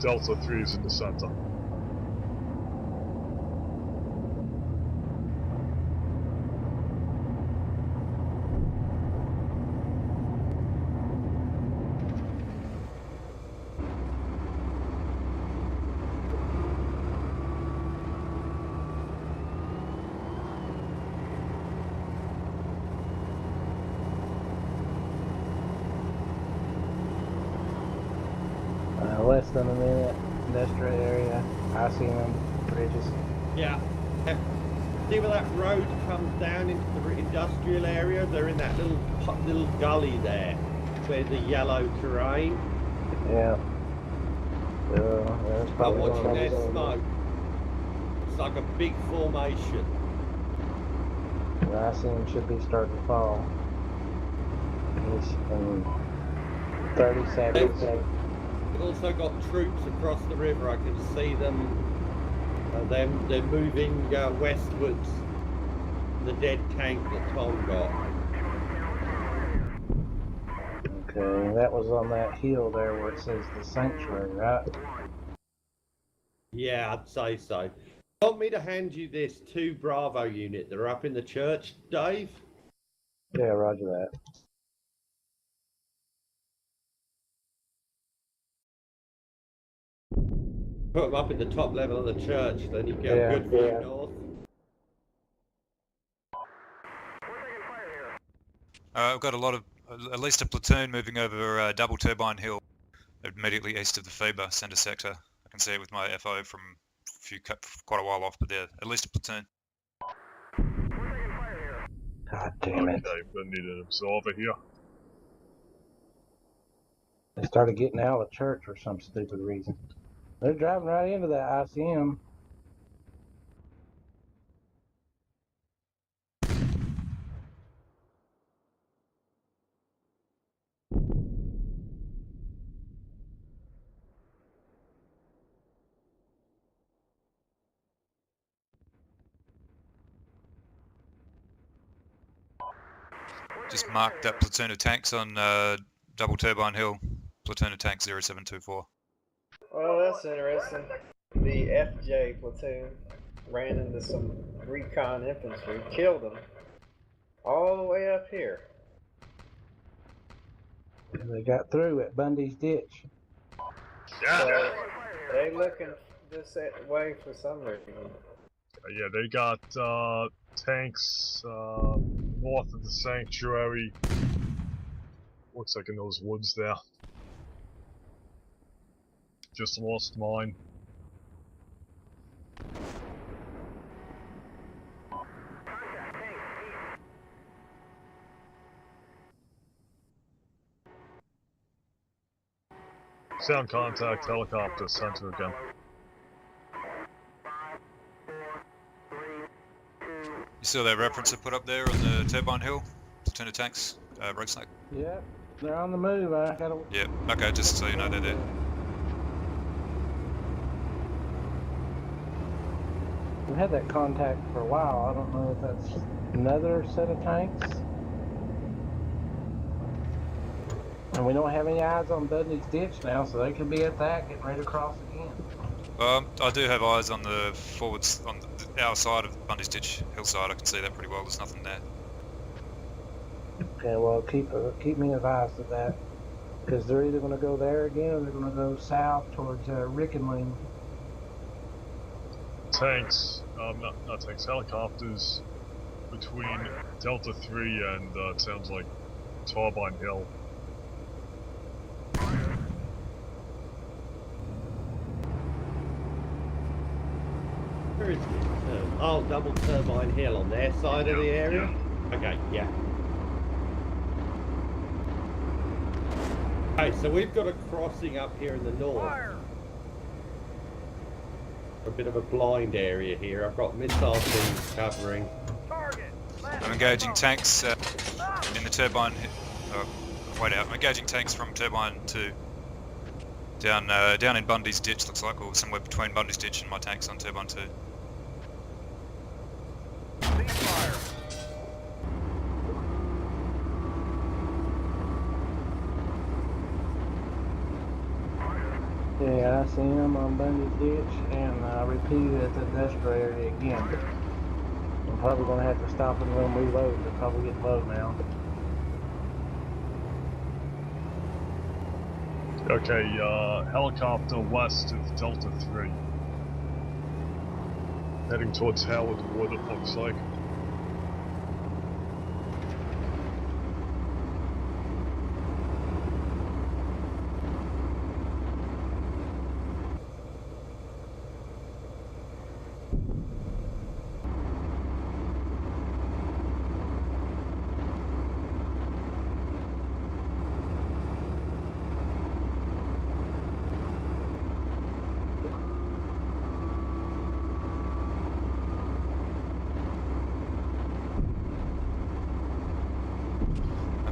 B: Delta 3 is in the center.
A: Less than a minute. Industrial area. ICM bridges.
E: Yeah. See where that road comes down into the industrial area? They're in that little gully there, where the yellow terrain.
A: Yeah. There's
E: I'm
A: probably
E: watching their
A: one.
E: smoke. It's like a big formation.
A: The ICM should be starting to fall. It's in 30 seconds.
E: We've also got troops across the river. I can see them. They're moving westwards. The dead tank that Tom got.
A: Okay, that was on that hill there where it says the sanctuary, right?
E: Yeah, I'd say so. Want me to hand you this 2 Bravo unit? They're up in the church, Dave?
A: Yeah, roger that.
E: Put them up in the top level of the church, then you get
A: Yeah,
E: a good view
A: yeah.
E: north.
C: I've got at least a platoon moving over Double Turbine Hill, immediately east of the FIBA centre sector. I can see it with my FO from quite a while off, but they're at least a platoon.
A: God damn it.
B: Okay, I need an absorber here.
A: They started getting out of church for some stupid reason. They're driving right into that ICM.
C: Just mark that platoon of tanks on Double Turbine Hill, platoon of tanks 0724.
D: Well, that's interesting. The FJ platoon ran into some recon infantry, killed them all the way up here.
A: They got through at Bundy's Ditch.
D: So they looking this way for some reason.
B: Yeah, they got tanks north of the sanctuary. Looks like in those woods there. Just lost mine. Sound contact, helicopter, center again.
C: You saw that reference I put up there on the Turbine Hill? Platoon of tanks, Rogue Snake?
A: Yep, they're on the move. I gotta.
C: Yeah, okay, just so you know they're there.
A: We had that contact for a while. I don't know if that's another set of tanks. And we don't have any eyes on Bundy's Ditch now, so they could be at that, getting ready to cross again.
C: I do have eyes on the forwards, on our side of Bundy's Ditch, hillside. I can see that pretty well. There's nothing there.
A: Okay, well, keep me advised of that. Because they're either going to go there again or they're going to go south towards Rickenling.
B: Tanks, not tanks, helicopters between Delta 3 and it sounds like Turbine Hill.
E: Where is it? Oh, double turbine hill on their side of the area? Okay, yeah. Okay, so we've got a crossing up here in the north. A bit of a blind area here. I've got missile teams covering.
C: I'm engaging tanks in the turbine. Wait out. I'm engaging tanks from turbine 2 down in Bundy's ditch. Looks like, or somewhere between Bundy's ditch and my tanks on turbine 2.
A: Yeah, I see him on Bundy's ditch, and I repeated at the industrial area again. I'm probably going to have to stop and run reload. They're probably getting low now.
B: Okay, helicopter west of Delta 3. Heading towards Howard Wood, it looks like.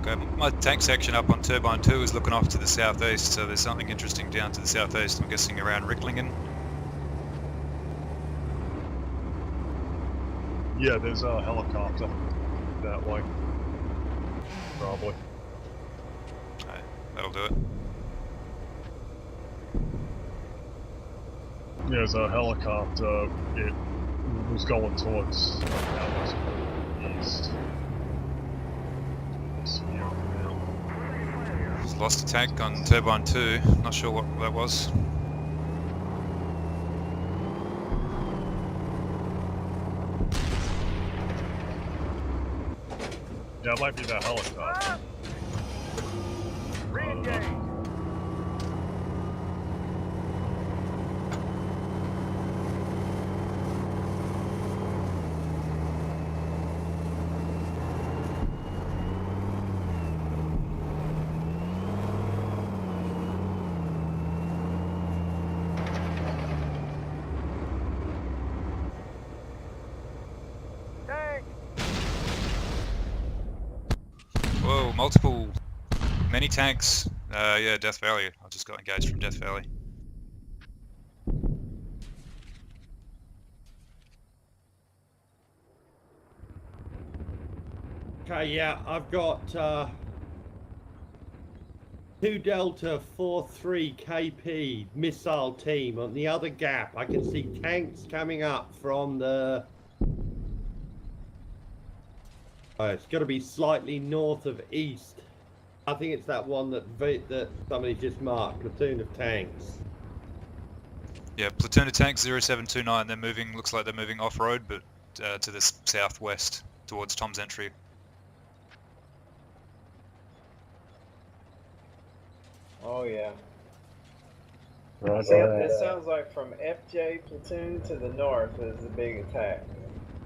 C: Okay, my tank section up on turbine 2 is looking off to the southeast, so there's something interesting down to the southeast. I'm guessing around Ricklingen.
B: Yeah, there's a helicopter that way. Probably.
C: Alright, that'll do it.
B: Yeah, there's a helicopter. It was going towards east.
C: Just lost a tank on turbine 2. Not sure what that was.
B: Yeah, it might be that helicopter. Re-engage.
C: Whoa, many tanks. Yeah, Death Valley. I just got engaged from Death Valley.
E: Okay, yeah, I've got 2 Delta 4-3 KP missile team on the other gap. I can see tanks coming up from the... it's got to be slightly north of east. I think it's that one that somebody just marked, platoon of tanks.
C: Yeah, platoon of tanks 0729. They're moving. Looks like they're moving off-road, but to the southwest towards Tom's Entry.
D: Oh yeah.
A: Right.
D: It sounds like from FJ platoon to the north is the big attack.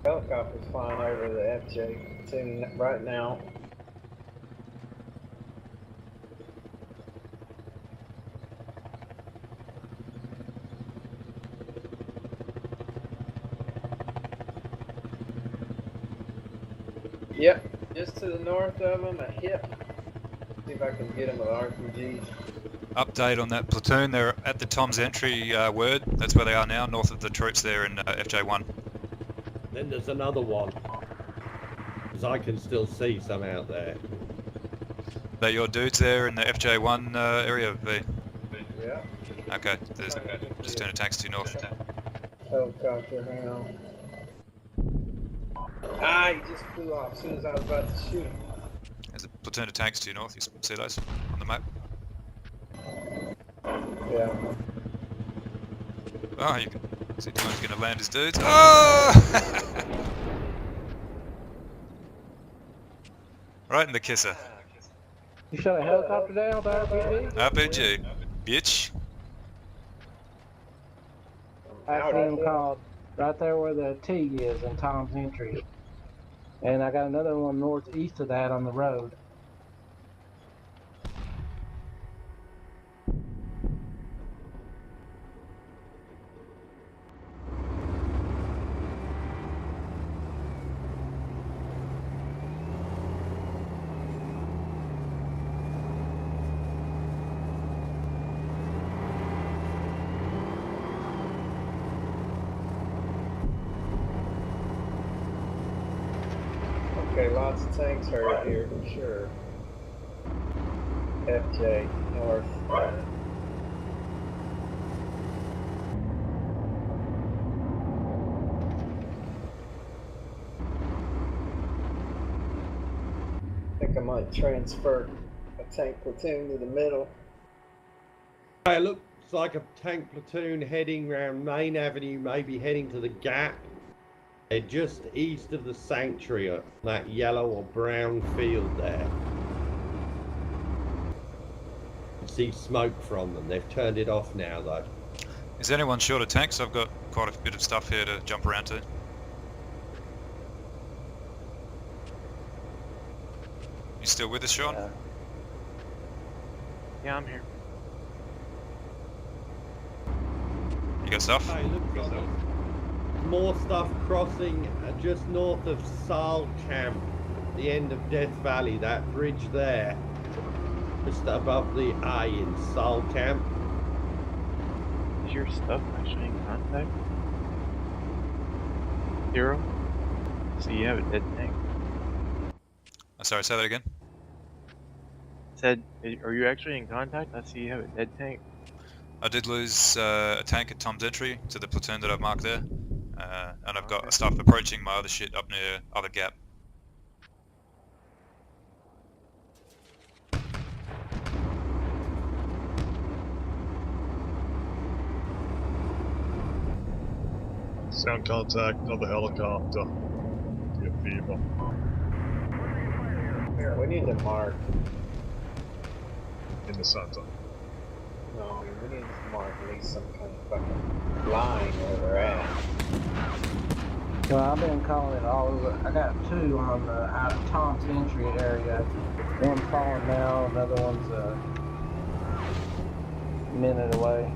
D: Helicopters flying over the FJ platoon right now. Yep, just to the north of them, a hip. See if I can get them with RPGs.
C: Update on that platoon. They're at the Tom's Entry word. That's where they are now, north of the troops there in FJ1.
E: Then there's another one. Because I can still see some out there.
C: Are your dudes there in the FJ1 area, V?
D: Yeah.
C: Okay, there's platoon of tanks to north.
D: Helicopter now. Ah, he just flew off as soon as I was about to shoot him.
C: There's a platoon of tanks to your north. You see those on the map?
D: Yeah.
C: Oh, you can see Dylan's gonna land his dudes. Oh! Right in the kisser.
A: You shot a helicopter down with the RPG?
C: RPG. Bitch.
A: I see him called right there where the T is in Tom's entry. And I got another one northeast of that on the road.
D: Okay, lots of tanks heard here for sure. FJ north. I think I might transfer a tank platoon to the middle.
E: It looks like a tank platoon heading around Main Avenue, maybe heading to the Gap. They're just east of the Sanctuary, that yellow or brown field there. You see smoke from them. They've turned it off now, though.
C: Is anyone short of tanks? I've got quite a bit of stuff here to jump around to. You still with us, Sean?
F: Yeah, I'm here.
C: You got stuff?
E: Hey, look, got more stuff crossing just north of Sal Camp, the end of Death Valley, that bridge there, just above the A in Sal Camp.
F: Is your stuff actually in contact? 0? So you have a dead tank.
C: Sorry, say that again?
F: Said, are you actually in contact? I see you have a dead tank.
C: I did lose a tank at Tom's entry to the platoon that I've marked there. And I've got stuff approaching my other shit up near other gap.
B: Sound contact, another helicopter. Get fever.
D: Here, we need to mark.
B: In the center.
D: No, I mean, we need to mark at least some kind of fucking line where they're at.
A: Well, I've been calling it all over. I got two on the out of Tom's entry area. One's falling now, another one's a minute away.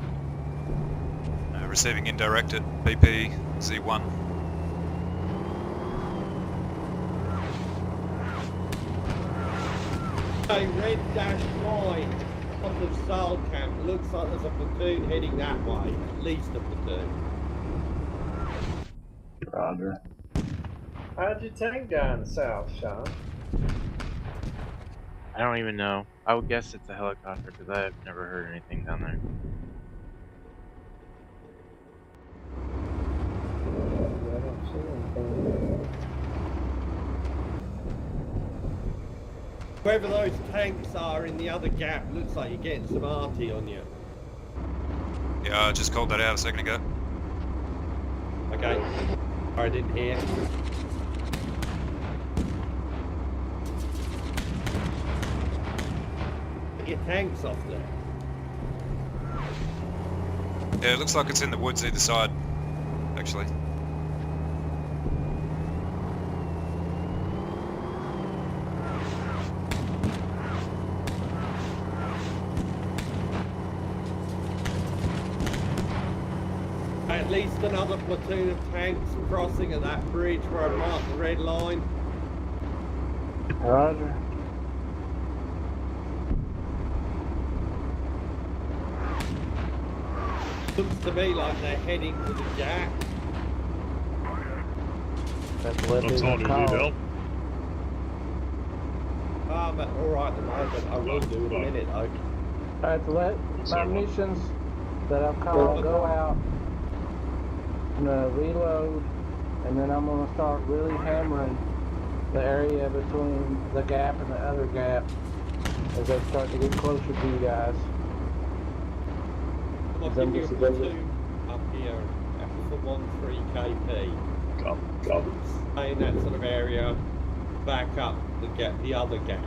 C: Receiving indirect at BP Z1.
E: A red dashed line off of Sal Camp. Looks like there's a platoon heading that way, at least a platoon.
A: Roger.
D: How'd your tank die in the south, Sean?
F: I don't even know. I would guess it's a helicopter because I've never heard anything down there.
D: I don't see anything.
E: Whoever those tanks are in the other gap, looks like you're getting some arty on you.
C: Yeah, I just called that out a second ago.
E: Okay. I didn't hear. Get tanks off there.
C: Yeah, it looks like it's in the woods either side, actually.
E: At least another platoon of tanks crossing at that bridge where I marked the red line.
A: Roger.
E: Looks to me like they're heading to the gap.
A: That's what
B: That's
A: they
B: all you need
A: call.
B: help.
E: I'm alright at the moment. I will do in a minute though.
A: Alright, so let my missions that I've called go out, reload, and then I'm going to start really hammering the area between the gap and the other gap as they start to get closer to you guys.
E: I'll give you a platoon up here for 13 KP.
B: Copy.
E: Stay in that sort of area, back up the other gap.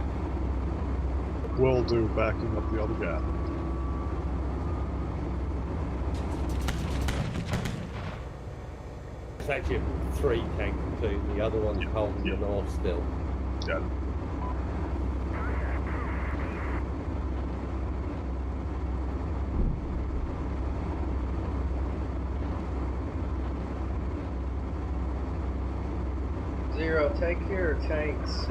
B: Will do, backing up the other gap.
E: It's actually a 3 tank platoon, the other one's holding the north still.
B: Got it.
D: Zero, take your tanks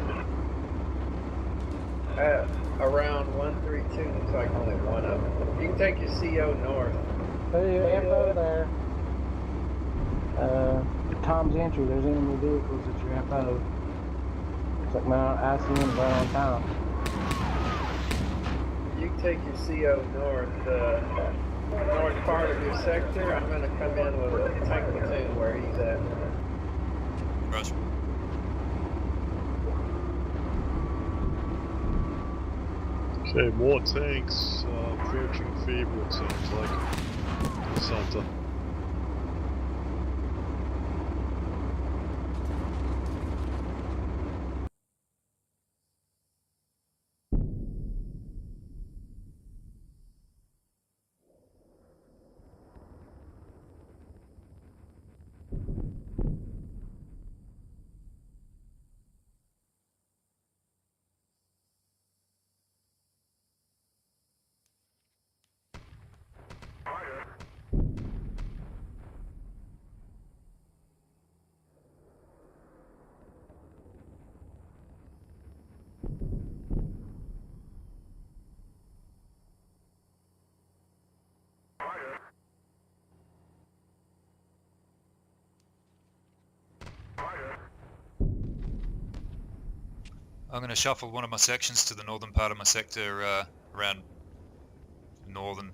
D: at around 132. Looks like only one of them. You can take your CO north.
A: Hey, FO there. Tom's entry, there's enemy vehicles at your FO. Looks like my ICM's right on time.
D: You can take your CO north, north part of your sector. I'm gonna come in with a tank platoon where he's at.
C: Roger.
B: Okay, more tanks approaching Fever, it sounds like. Santa.
C: I'm going to shuffle one of my sections to the northern part of my sector, around the northern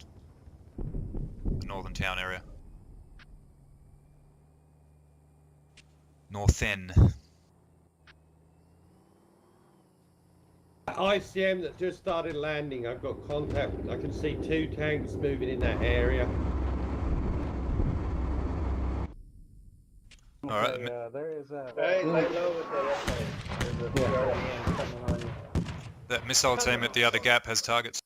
C: town area. North End.
E: ICM that just started landing, I've got contact. I can see 2 tanks moving in that area.
C: Alright.
A: Okay, there is a...
D: Hey, lay low with that FA. There's a PRDM coming on you.
C: That missile team at the other gap has targets.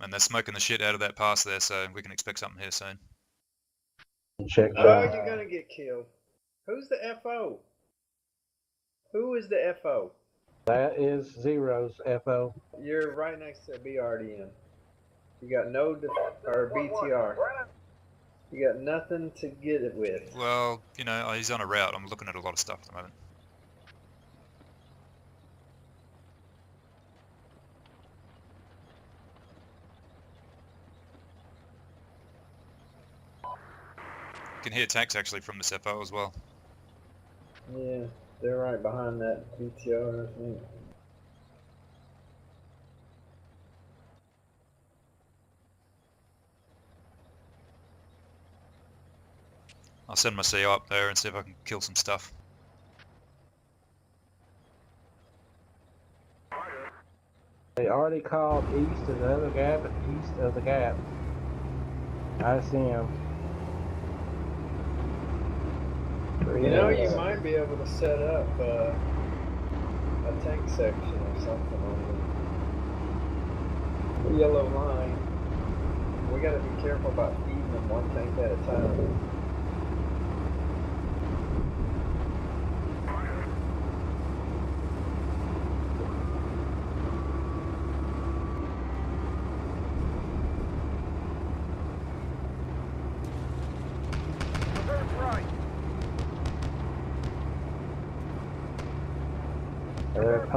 C: And they're smoking the shit out of that pass there, so we can expect something here soon.
A: Check
D: Oh,
A: that.
D: you're gonna get killed. Who's the FO? Who is the FO?
A: That is Zero's FO.
D: You're right next to BRDM. You got no or BTR. You got nothing to get it with.
C: Well, you know, he's on a route. I'm looking at a lot of stuff at the moment. You can hear tanks actually from this FO as well.
D: Yeah, they're right behind that BTR, I think.
C: I'll send my CO up there and see if I can kill some stuff.
A: They already called east of the other gap and east of the gap. I see him.
D: You know, you might be able to set up a tank section or something on the yellow line. We gotta be careful about feeding them one tank at a time.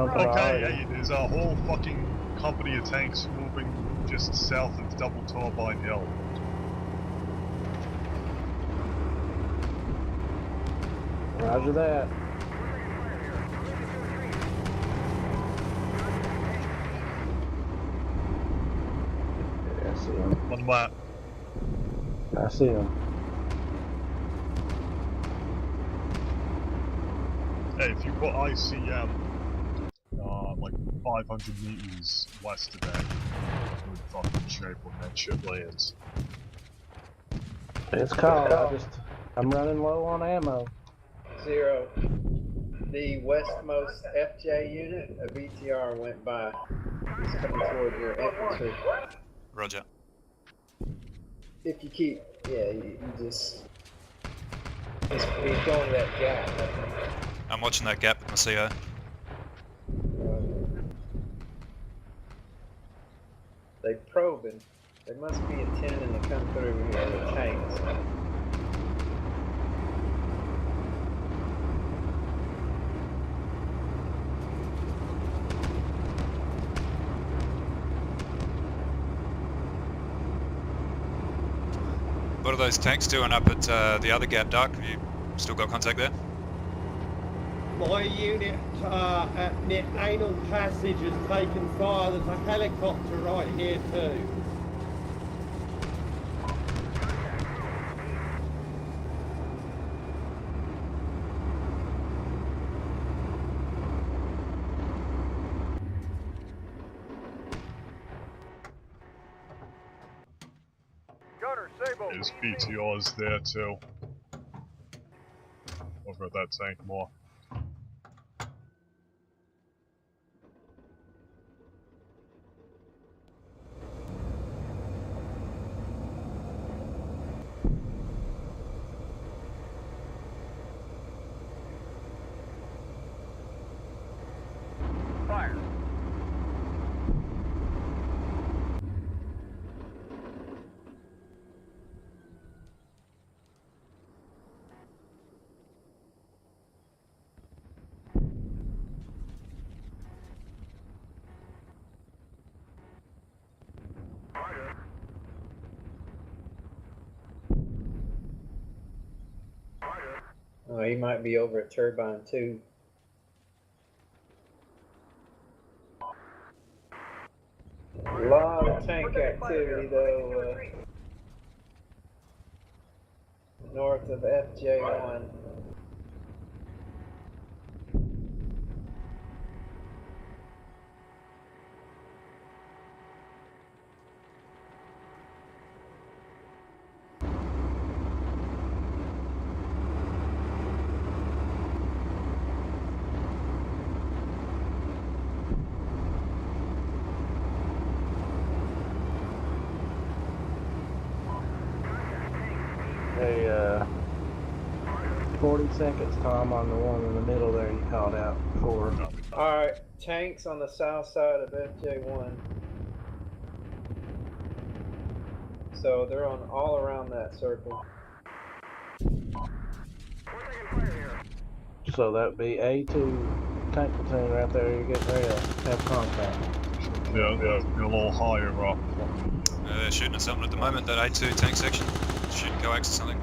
B: Okay, there's a whole fucking company of tanks moving just south of Double Turbine Hill.
A: Roger that. Yeah, I see him.
B: On the map.
A: I see him.
B: Hey, if you put ICM, like 500 meters west of there, good fucking shape when that shit lands.
A: It's called. I'm running low on ammo.
D: 0. The westmost FJ unit, a VTR went by. He's coming toward your infantry.
C: Roger.
D: If you keep, yeah, you just. He's going to that gap.
C: I'm watching that gap with my CO.
D: They probing. There must be a 10 and they come through here with tanks.
C: What are those tanks doing up at the other gap, Dark? Have you still got contact there?
E: My unit near Anal Passage has taken fire. There's a helicopter right here too.
B: There's BTRs there too. Over at that tank more.
H: Fire.
D: Oh, he might be over at Turbine 2. A lot of tank activity though, north of FJ1.
A: Hey, 40 seconds, Tom, on the one in the middle there you called out before.
D: Alright, tanks on the south side of FJ1. So they're on all around that circle.
A: So that would be A2 tank platoon right there. You're getting ready to have contact.
B: Yeah, they're a little higher up.
C: They're shooting at something at the moment, that A2 tank section. Shooting coax or something.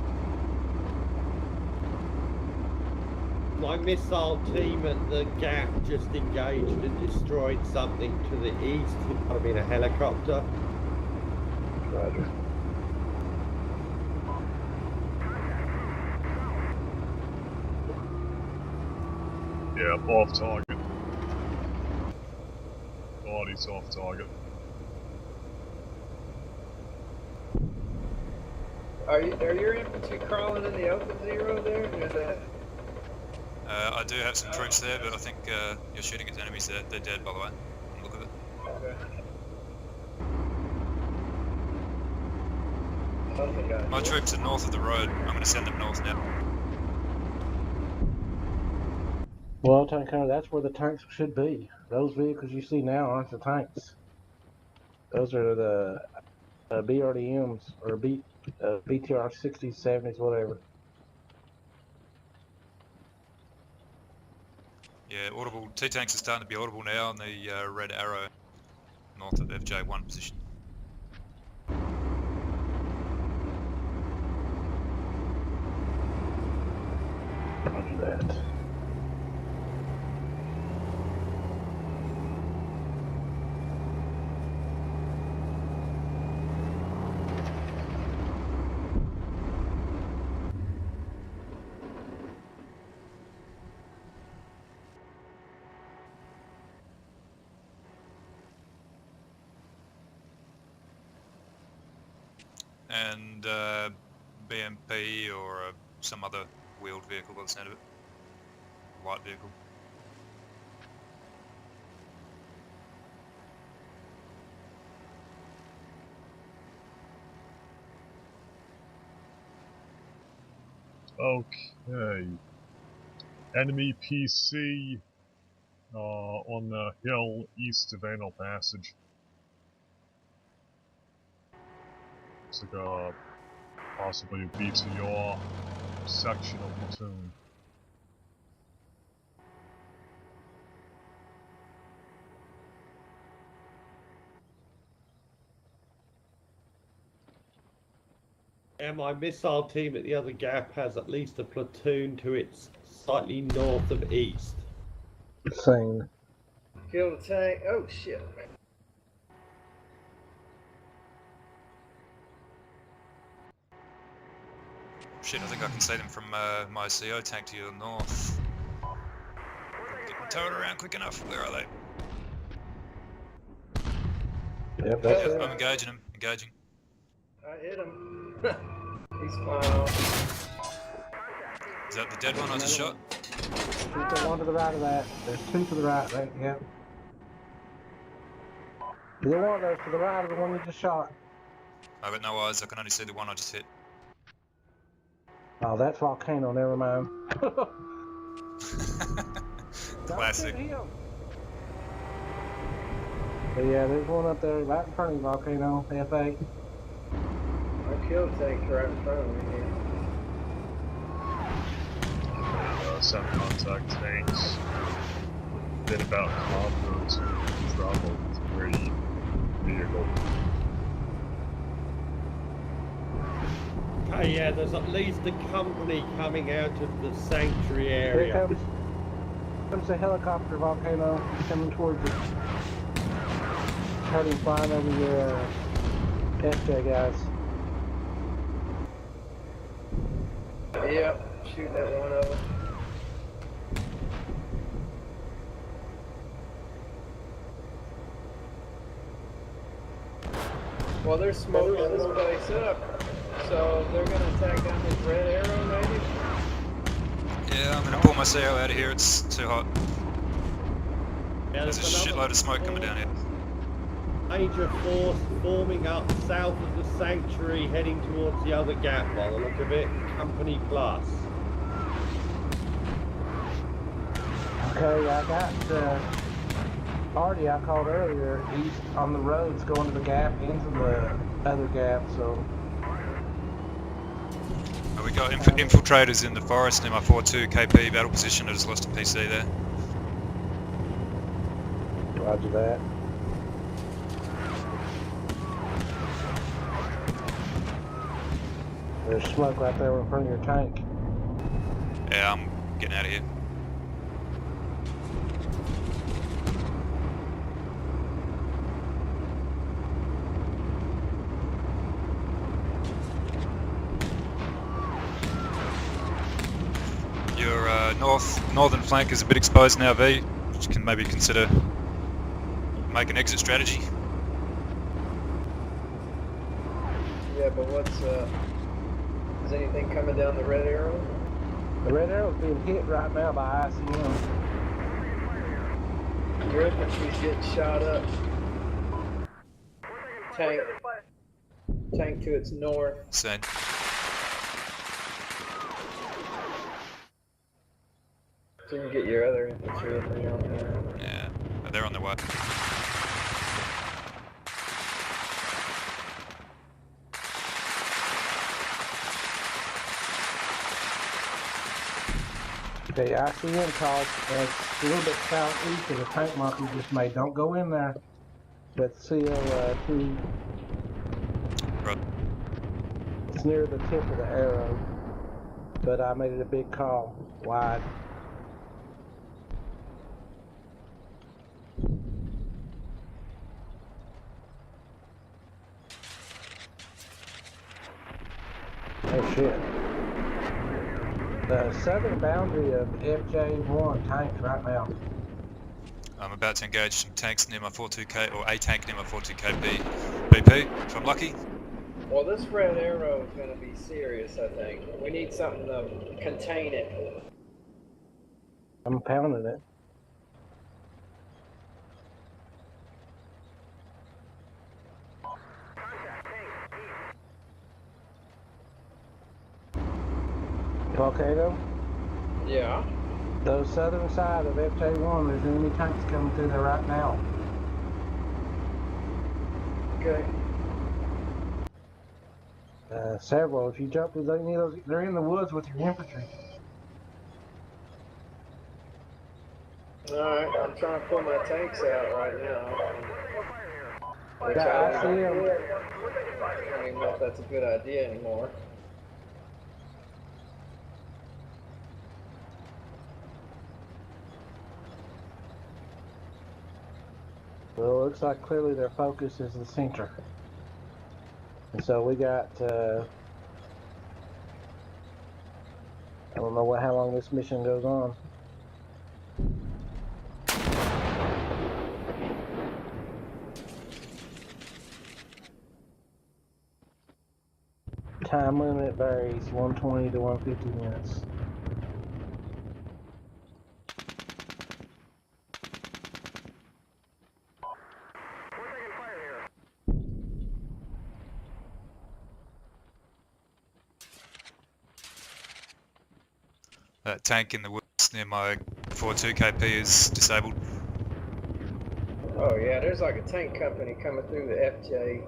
E: My missile team at the gap just engaged and destroyed something to the east. It might have been a helicopter.
A: Roger.
B: Yeah, off target. Body's off target.
D: Are your infantry crawling in the open 0 there? Near that?
C: I do have some troops there, but I think you're shooting at enemies there. They're dead, by the way. Look at it.
D: Okay.
C: My troops are north of the road. I'm going to send them north now.
A: Well, Tank Hunter, that's where the tanks should be. Those vehicles you see now aren't the tanks. Those are the BRDMs or BTR 60s, 70s, whatever.
C: Yeah, audible. Two tanks are starting to be audible now on the red arrow north of FJ1 position.
A: Roger that.
C: and BMP or some other wheeled vehicle by the sound of it. Light vehicle.
B: Okay. Enemy PC on the hill east of Anal Passage. Looks like possibly a BTR section of platoon.
E: And my missile team at the other gap has at least a platoon to its slightly north of east.
A: Insane.
D: Kill the tank. Oh shit.
C: Shit, I think I can see them from my CO tank to your north. Get my turret around quick enough. Where are they?
A: Yep, that's
C: Yeah,
A: it.
C: I'm engaging them. Engaging.
D: I hit him. He's flying off.
C: Is that the dead one I just shot?
A: There's one to the right of that. There's two to the right, right? Yep. Either one of those to the right of the one you just shot.
C: I've got no eyes. I can only see the one I just hit.
A: Oh, that's Volcano. Never mind.
C: Classic.
A: Don't shoot him. But yeah, there's one up there right in front of you, Volcano. F8.
D: I killed the tank right in front of me here.
B: Some contact tanks. Been about kilometer to travel three vehicle.
E: Okay, yeah, there's at least a company coming out of the sanctuary
A: Here
E: area.
A: comes a helicopter, Volcano. He's coming towards you. Heard him flying over your FJ guys.
D: Yep, shoot that one of them. Well, they're smoking this place up, so they're gonna attack down this red arrow, maybe?
C: Yeah, I'm gonna pull my CO out of here. It's too hot.
E: Yeah,
C: There's a shitload of smoke coming down here.
E: Major force forming up south of the sanctuary, heading towards the other gap by the look of it. Company plus.
A: Okay, I got party I called earlier east on the roads going to the gap into the other gap, so
C: We got infiltrators in the forest near my 4-2 KP battle position. I just lost a PC there.
A: roger that. There's smoke right there in front of your tank.
C: Yeah, I'm getting out of here. Your northern flank is a bit exposed now, V. You can maybe consider make an exit strategy.
D: Yeah, but what's, is anything coming down the red arrow?
A: The red arrow's being hit right now by ICM.
D: Your infantry's getting shot up. Tank to its north.
C: Same.
D: So you can get your other infantry if they're on there.
C: Yeah, they're on their way.
A: The ICM calls it's a little bit southeast of the tank mark we just made. Don't go in there. But CO2,
C: Right.
A: it's near the tip of the arrow. But I made it a big call, wide. Oh shit. The southern boundary of FJ1 tanks right now.
C: I'm about to engage some tanks near my 4-2K, or a tank near my 4-2 KP BP, if I'm lucky.
D: Well, this red arrow is going to be serious, I think. We need something to contain it.
A: I'm pounding it. Volcano?
D: Yeah.
A: The southern side of FJ1, there's enemy tanks coming through there right now.
D: Okay.
A: Several. If you jump through any of those, they're in the woods with your infantry.
D: Alright, I'm trying to pull my tanks out right now. Which
A: Yeah, I see
D: I
A: them.
D: don't even know if that's a good idea anymore.
A: Well, it looks like clearly their focus is the center. And so we got, I don't know how long this mission goes on. Time limit varies, 120 to 150 minutes.
C: That tank in the woods near my 4.2 KP is disabled.
D: Oh yeah, there's like a tank company coming through the FJ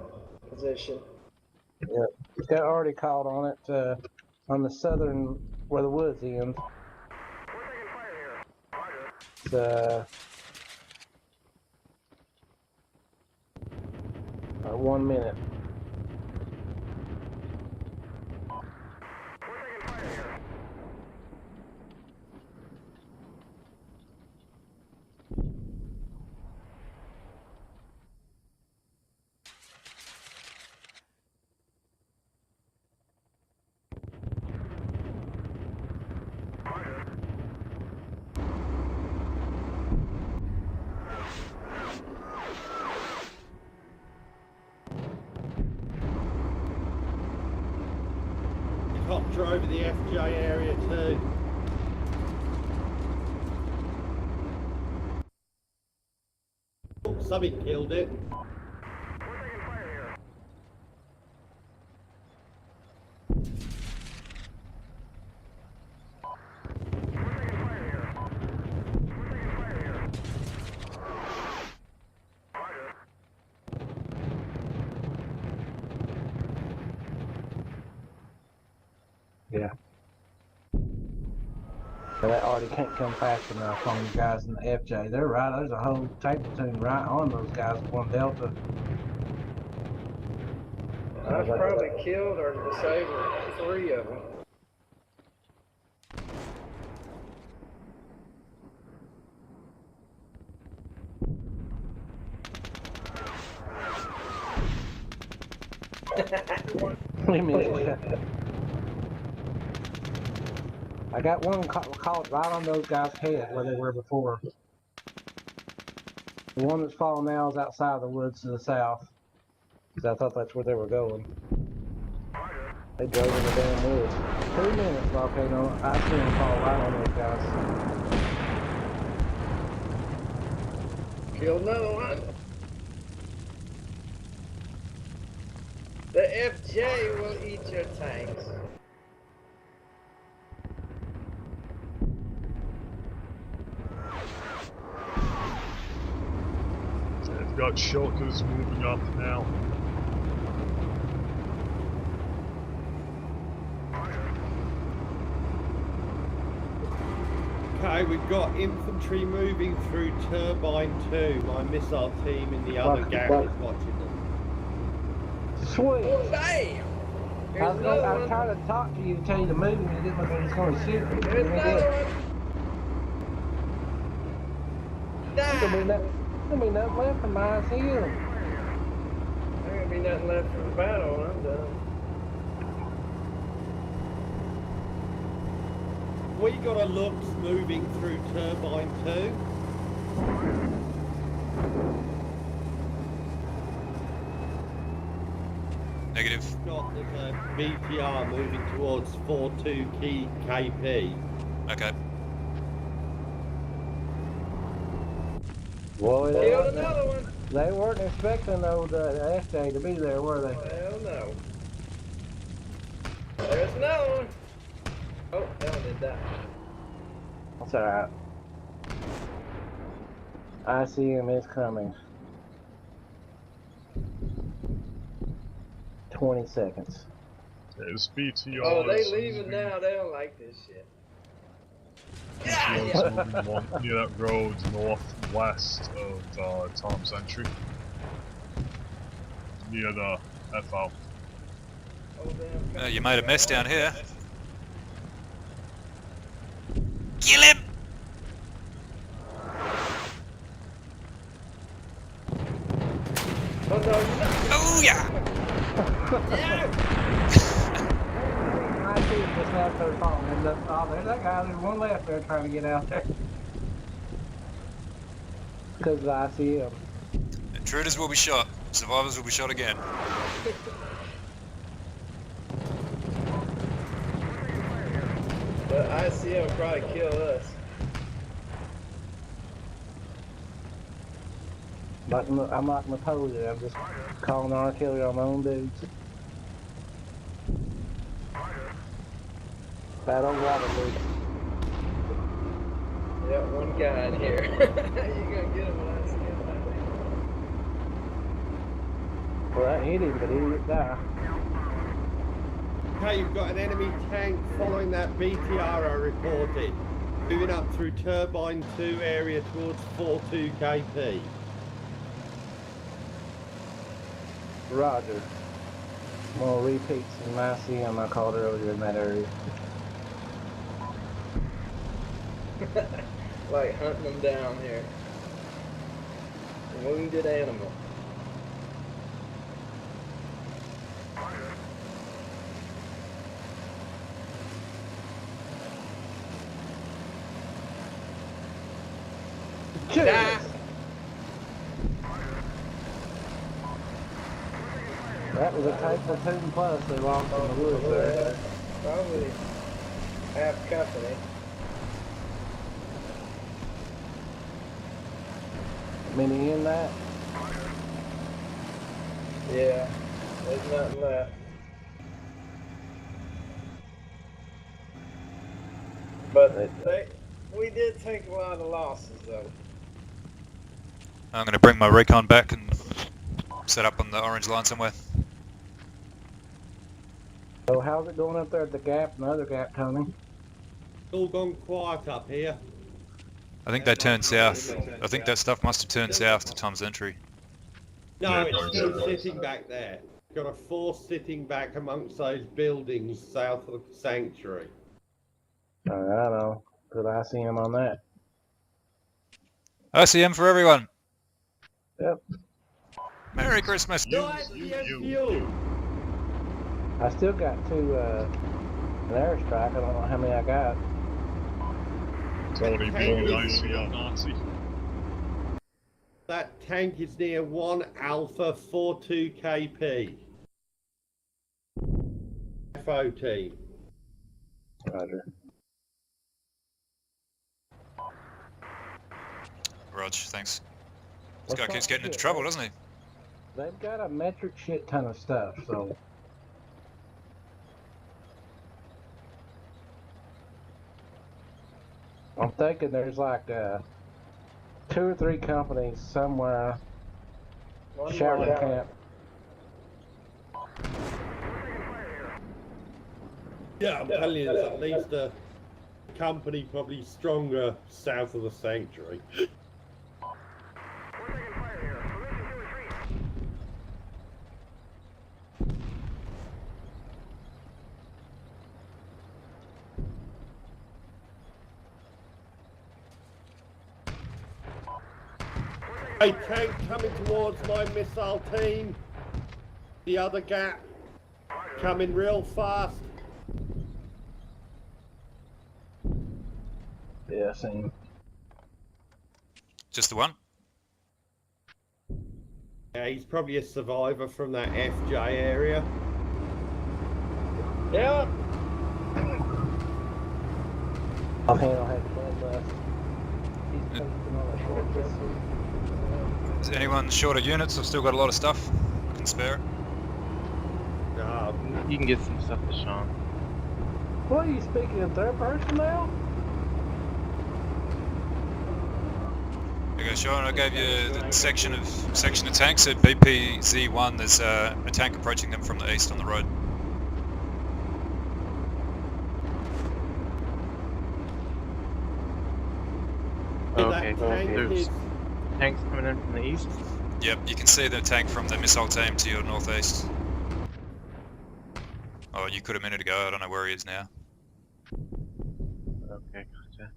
D: position.
A: Yeah, got already called on it on the southern, where the woods end. It's 1 minute.
E: Helicopter over the FJ area too. Oh, something killed it.
A: Yeah. But that already can't come fast enough on the guys in the FJ. They're right. There's a whole tank platoon right on those guys, one Delta.
D: I've probably killed or disabled 3 of them.
A: Wait a minute. I got one caught right on those guys' head where they were before. The one that's falling now is outside the woods to the south. Because I thought that's where they were going. They drove in the damn woods. 2 minutes, Volcano. I see them fall right on those guys.
D: Killed another one. The FJ will eat your tanks.
B: They've got shelters moving up now.
E: Okay, we've got infantry moving through Turbine 2. My missile team in the other gap is watching them.
A: Sweet!
D: Oh, damn!
A: I was trying to talk to you to tell you to move and you didn't look like he was going to shoot me.
D: There's another one.
A: There's going to be nothing left of mine hill.
D: There ain't gonna be nothing left for the battle when I'm done.
E: We got a Lux moving through Turbine 2.
C: Negative.
E: Got there's a BTR moving towards 42 KP.
C: Okay.
A: Boy,
D: Killed another one.
A: they weren't expecting those FJ to be there, were they?
D: Hell no. There's another one. Oh, that one did die.
A: That's alright. ICM is coming. 20 seconds.
B: There's BTR.
D: Oh, they leaving now. They don't like this shit.
B: BTR's moving along near that road northwest of Tom's entry. Near the FL.
D: Oh, damn.
C: You made a mess down here. Kill him!
D: Oh, no, you're not.
C: Oh yeah!
A: I see it just now started falling. And oh, there's that guy. There's one left there trying to get out there. Because of the ICM.
C: Intruders will be shot. Survivors will be shot again.
D: The ICO will probably kill us.
A: I'm not Napoleon. I'm just calling the artillery on my own dudes. Bad old Waterloo.
D: Yeah, one guy in here. You gonna get him when I see him, I think.
A: Well, that hit him, but he didn't die.
E: Okay, you've got an enemy tank following that BTR I reported. Moving up through Turbine 2 area towards 42 KP.
A: Roger. I'm gonna repeat some ICM I called earlier in that area.
D: Like hunting them down here. Wounded animal.
A: Die! That was a tight platoon plus they lost in the woods there.
D: Probably half company.
A: Many in that?
D: Yeah, there's nothing left. But we did take a lot of losses though.
C: I'm going to bring my recon back and set up on the orange line somewhere.
A: So how's it going up there at the gap and the other gap, Tony?
E: It's all gone quiet up here.
C: I think they turned south. I think that stuff must have turned south to Tom's entry.
E: No,
B: Yeah,
E: it's
B: no,
E: still
B: no.
E: sitting back there. Got a force sitting back amongst those buildings south of the sanctuary.
A: I know. Good ICM on that.
C: ICM for everyone!
A: Yep.
C: Merry Christmas!
E: Nice, yes, you.
A: I still got two, an airstrike. I don't know how many I got.
B: Tony being the ICL Nazi.
E: That tank is near 1 Alpha 42 KP. FO team.
A: Roger.
C: Rog, thanks. This
A: What's
C: guy keeps
A: up?
C: getting into trouble, doesn't he?
A: They've got a metric shit ton of stuff, so. I'm thinking there's like 2 or 3 companies somewhere
D: One
A: shouting
D: more
A: camp.
E: Yeah, I'm telling you, there's at least a company probably stronger south of the sanctuary. A tank coming towards my missile team. The other gap coming real fast.
A: Yeah, same.
C: Just the one?
E: Yeah, he's probably a survivor from that FJ area.
D: Yeah.
A: Volcano had bloodlust. He's posting on a short distance.
C: Is anyone short of units? I've still got a lot of stuff. I can spare it.
E: No,
F: You can get some stuff to Sean.
A: What are you speaking in third person now?
C: There you go, Sean. I gave you the section of tanks at BPZ1. There's a tank approaching them from the east on the road.
F: Okay,
E: that tank
F: there's
E: is
F: tanks coming in from the east.
C: Yep, you can see the tank from the missile team to your northeast. Oh, you could a minute ago. I don't know where he is now.
F: Okay, gotcha.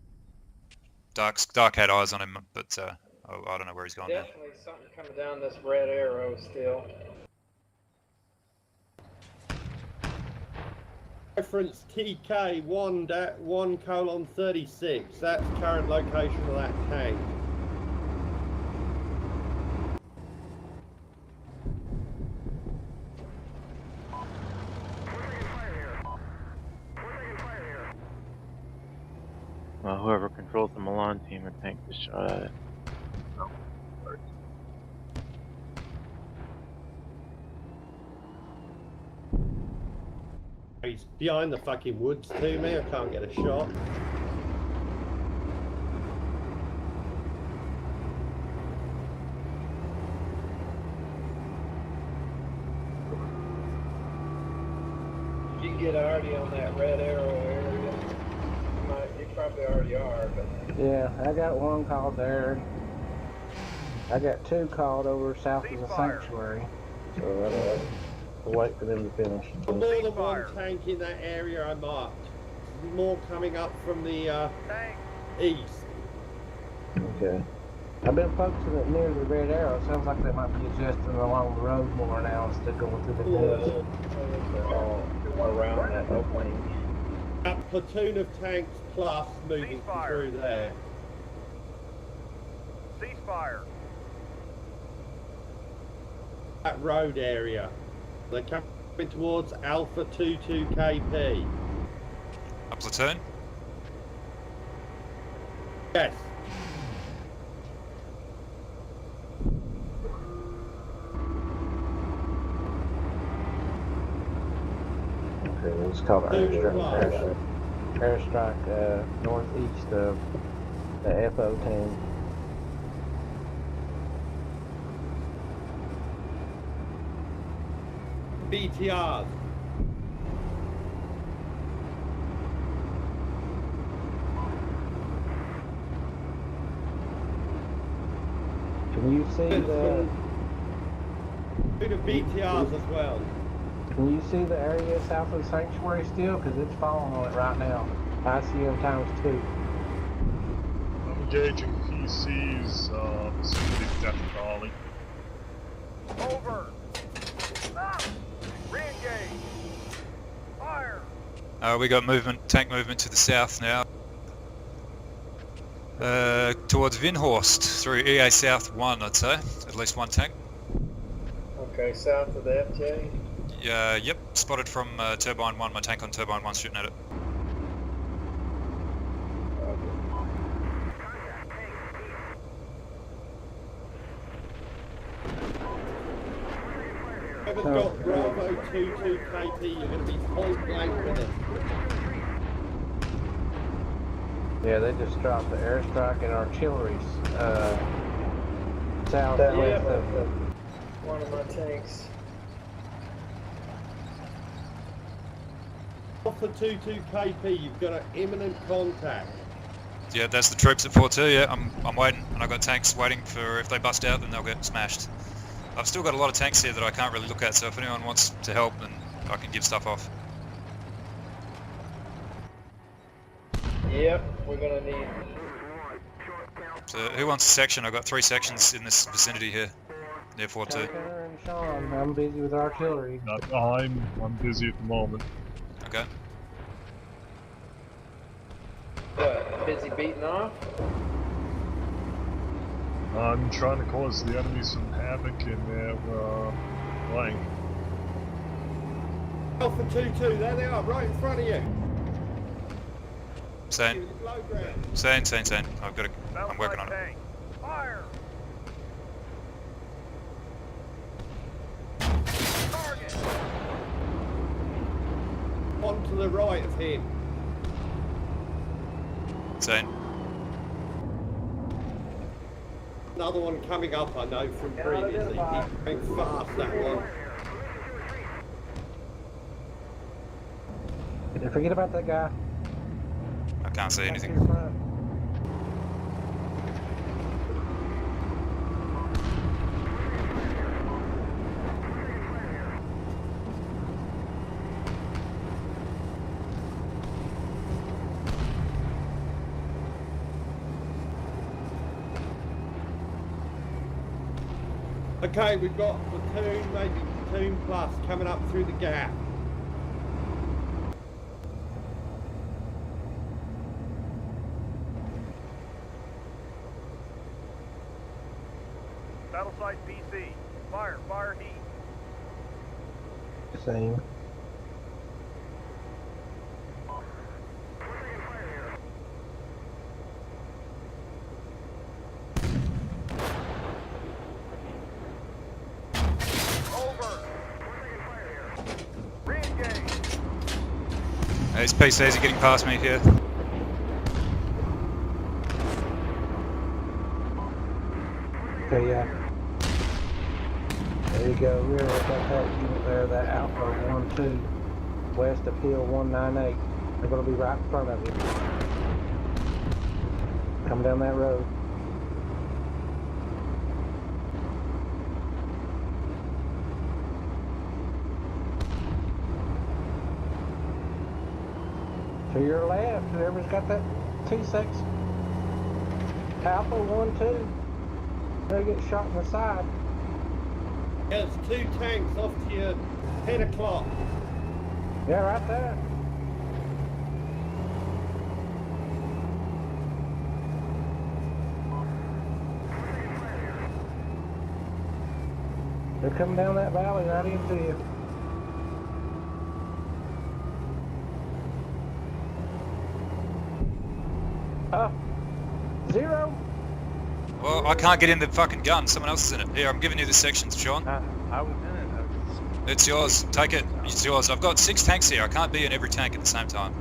C: Dark had eyes on him, but I don't know where he's gone now.
D: Definitely something coming down this red arrow still.
E: reference TK 1:1:36. That's current location of that tank.
F: Well, whoever controls the Milan team, I think, just shot at it.
E: He's behind the fucking woods to me. I can't get a shot.
D: If you get already on that red arrow area, you probably already are, but
A: Yeah, I got one called there. I got two called over south of the sanctuary. So we'll wait for them to finish.
E: More than one tank in that area I marked. More coming up from the east.
A: Okay. I've been focusing it near the red arrow. It sounds like they might be adjusting along the road more now instead of going through the woods.
D: I think they're all around that opening.
E: A platoon of tanks plus moving through there.
H: Ceasefire.
E: That road area. They're coming towards Alpha 22 KP.
C: A platoon?
E: Yes.
A: Okay, it's called airstrike. Airstrike northeast of the FO team.
E: BTRs.
A: Can you see the?
E: Bit of BTRs as well.
A: Can you see the area south of the sanctuary still? Because it's falling on it right now. ICM ×2.
B: I'm engaging PC's vicinity Death Valley.
H: Over. Stop. Re-engage. Fire.
C: We got tank movement to the south now. Towards Vinhorst, through EA South 1, I'd say. At least one tank.
D: Okay, south of the FJ.
C: Yep, spotted from Turbine 1, my tank on Turbine 1 shooting at it.
E: Whoever's got Bravo 22 KP, you're going to be point blank with it.
A: Yeah, they just dropped the airstrike and artillery southwest of the.
D: One of my tanks.
E: Alpha 22 KP, you've got an imminent contact.
C: Yeah, that's the troops at 4-2, yeah, I'm waiting, and I've got tanks waiting for, if they bust out, then they'll get smashed. I've still got a lot of tanks here that I can't really look at, so if anyone wants to help, then I can give stuff off.
D: Yep, we're gonna need.
C: So who wants a section? I've got 3 sections in this vicinity here, near 4-2.
A: Tanker and Sean, I'm busy with artillery.
B: I'm busy at the moment.
C: Okay.
D: What? Busy beating off?
B: I'm trying to cause the enemy some havoc in their flank.
E: Alpha 2-2, there they are, right in front of you.
C: Sane.
E: Low ground.
C: Sane. I've got to.
H: Battle
C: I'm working
H: side
C: on it.
H: tank. Fire! Target!
E: On to the right of him.
C: Sane.
E: Another one coming up, I know from previously. He's going fast, that one.
A: Forget about that guy.
C: I can't see
A: Back to
C: anything.
A: your front.
E: Okay, we've got platoon, maybe platoon plus, coming up through the gap.
H: Battle site PC. Fire, fire, heat.
A: Same.
H: Over. Re-engage.
C: These PCs are getting past me here.
A: Okay, yeah. There you go. Rear, got that unit there, that Alpha 1-2, west of Hill 198. They're going to be right in front of you. Coming down that road. To your left, whoever's got that T6 Alpha 1-2. They get shot in the side.
E: There's two tanks off to your 10 o'clock.
A: Yeah, right there. They're coming down that valley right into you. Zero.
C: Well, I can't get in the fucking gun. Someone else is in it. Here, I'm giving you the sections, Sean.
F: I was in it.
C: It's yours. Take it. It's yours. I've got 6 tanks here. I can't be in every tank at the same time.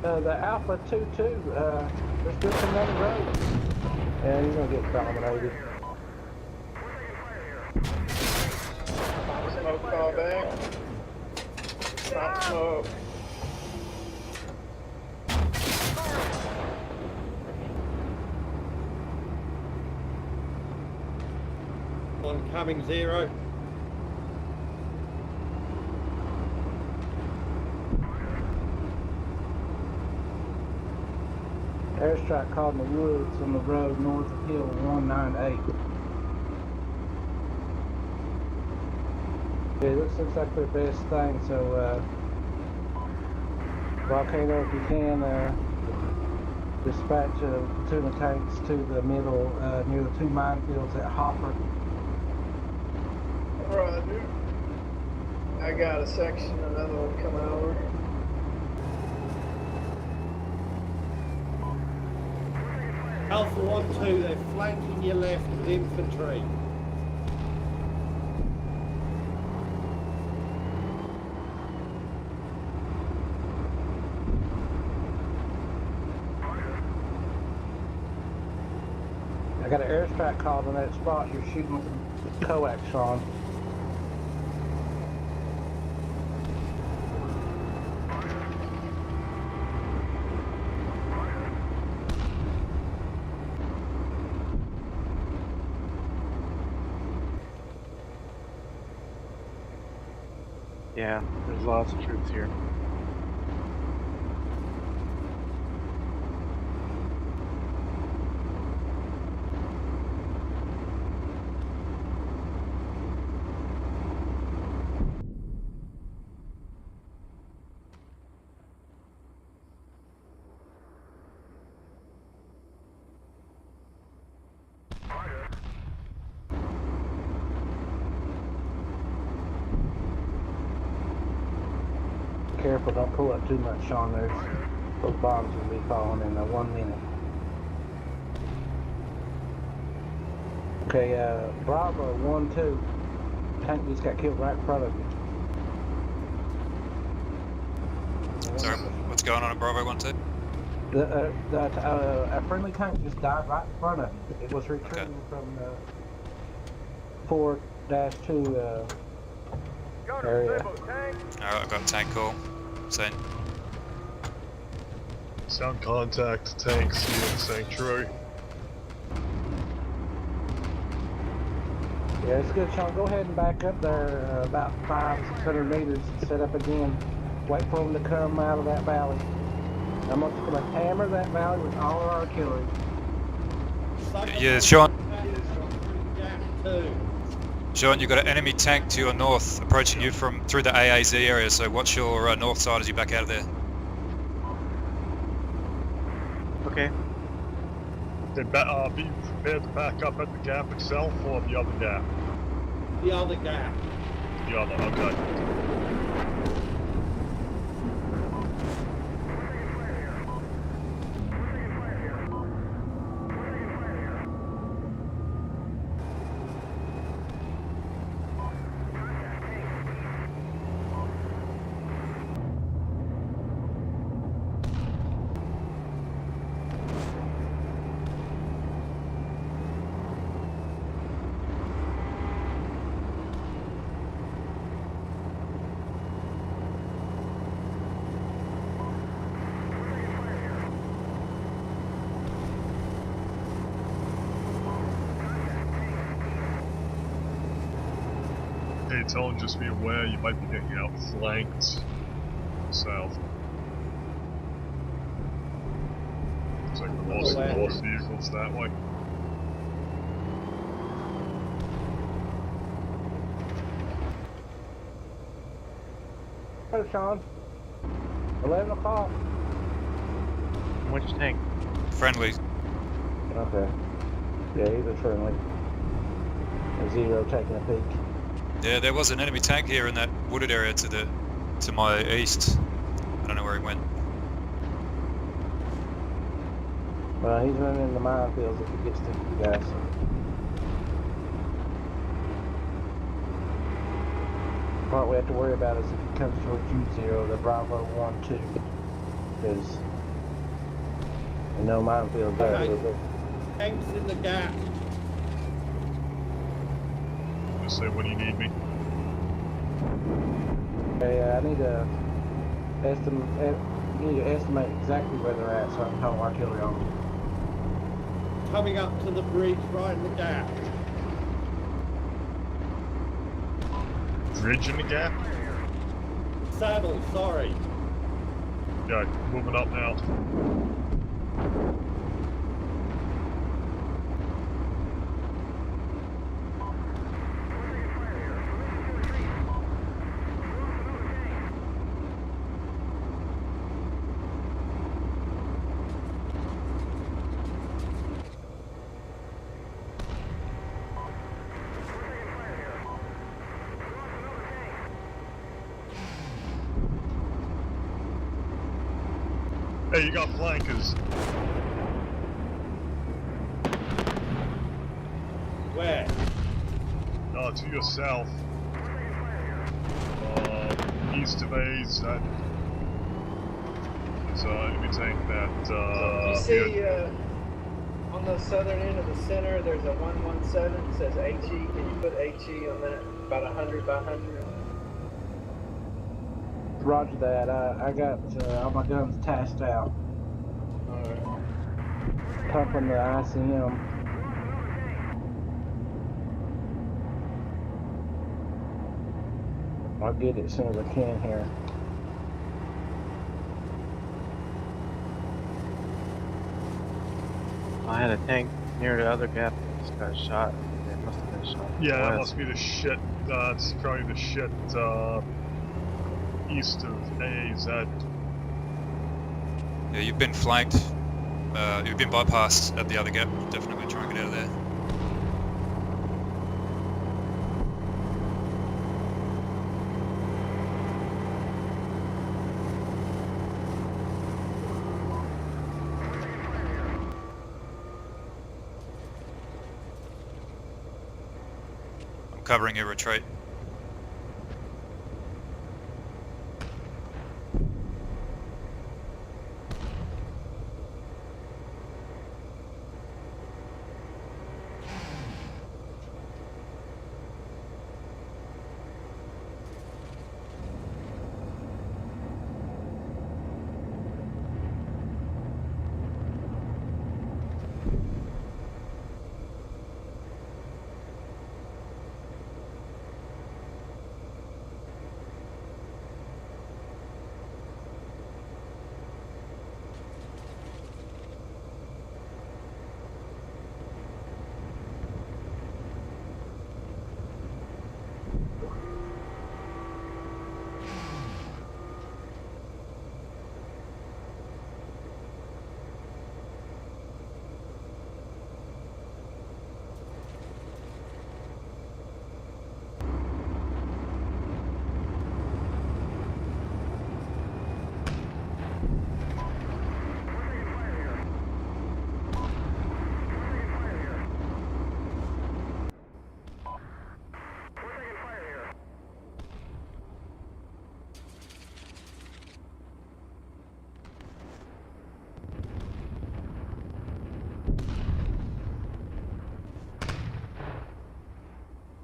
A: The Alpha 2-2, they're still coming down the road. And he's gonna get dominated.
D: Stop smoke, fall back. Stop smoke.
E: Oncoming 0.
A: Airstrike caught in the woods on the road north of Hill 198. Yeah, this looks like their best thing, so Volcano, if you can, dispatch a platoon of tanks to the middle, near the 2 minefields at Hopper.
D: Roger. I got a section, another one coming over.
E: Alpha 1-2, they're flanking your left with infantry.
A: I got an airstrike called on that spot you're shooting with the coax on.
F: Yeah, there's lots of troops here.
A: careful, don't pull up too much, Sean. Those bombs will be falling in 1 minute. Okay, Bravo 1-2. Tank just got killed right in front of you.
C: Sorry, what's going on at Bravo 1-2?
A: A friendly tank just died right in front of you. It was returning from 4-2
H: Gunner,
A: area.
H: Sabo, tank.
C: Alright, I've got a tank call. Same.
B: Sound contact tanks here in Sanctuary.
A: Yeah, it's good, Sean. Go ahead and back up there about 500-600 meters and set up again. Wait for them to come out of that valley. I'm just going to hammer that valley with all our artillery.
C: Yeah, Sean.
E: Two.
C: Sean, you've got an enemy tank to your north approaching you from through the AAZ area, so watch your north side as you back out of there.
F: Okay.
B: Be prepared to back up at the gap itself or the other gap?
E: The other gap.
B: The other, okay. Hey, tell him just be aware you might be getting outflanked south. Looks like we lost vehicles that way.
A: Hey, Sean. 11 o'clock.
F: Which tank?
C: Friendly.
A: Okay. Yeah, he was friendly. A Zero taking a peek.
C: Yeah, there was an enemy tank here in that wooded area to my east. I don't know where he went.
A: Well, he's running in the minefields if he gets to you guys. So. The part we have to worry about is if he comes towards you, Zero, the Bravo 1-2. Because no minefields there.
E: Okay. Tanks in the gap.
B: Just say when you need me.
A: Hey, I need to estimate exactly where they're at so I can call artillery on them.
E: Coming up to the bridge right in the gap.
B: Bridge in the gap?
E: Saddle, sorry.
B: Yeah, moving up now. Hey, you got flankers.
E: Where?
B: To your south. East of A's. There's an enemy tank that.
D: You see, on the southern end of the center, there's a 117. It says HE. Can you put HE on that? About 100 by 100.
A: Roger that. I got all my guns tasked out.
D: Alright.
A: Pumping the ICM. I'll get it as soon as I can here.
F: I had a tank near the other gap that just got shot. It must have been shot.
B: Yeah, that
F: West.
B: must be the shit. It's probably the shit east of AZ.
C: Yeah, you've been flanked. You've been bypassed at the other gap. Definitely try and get out of there. covering your retreat.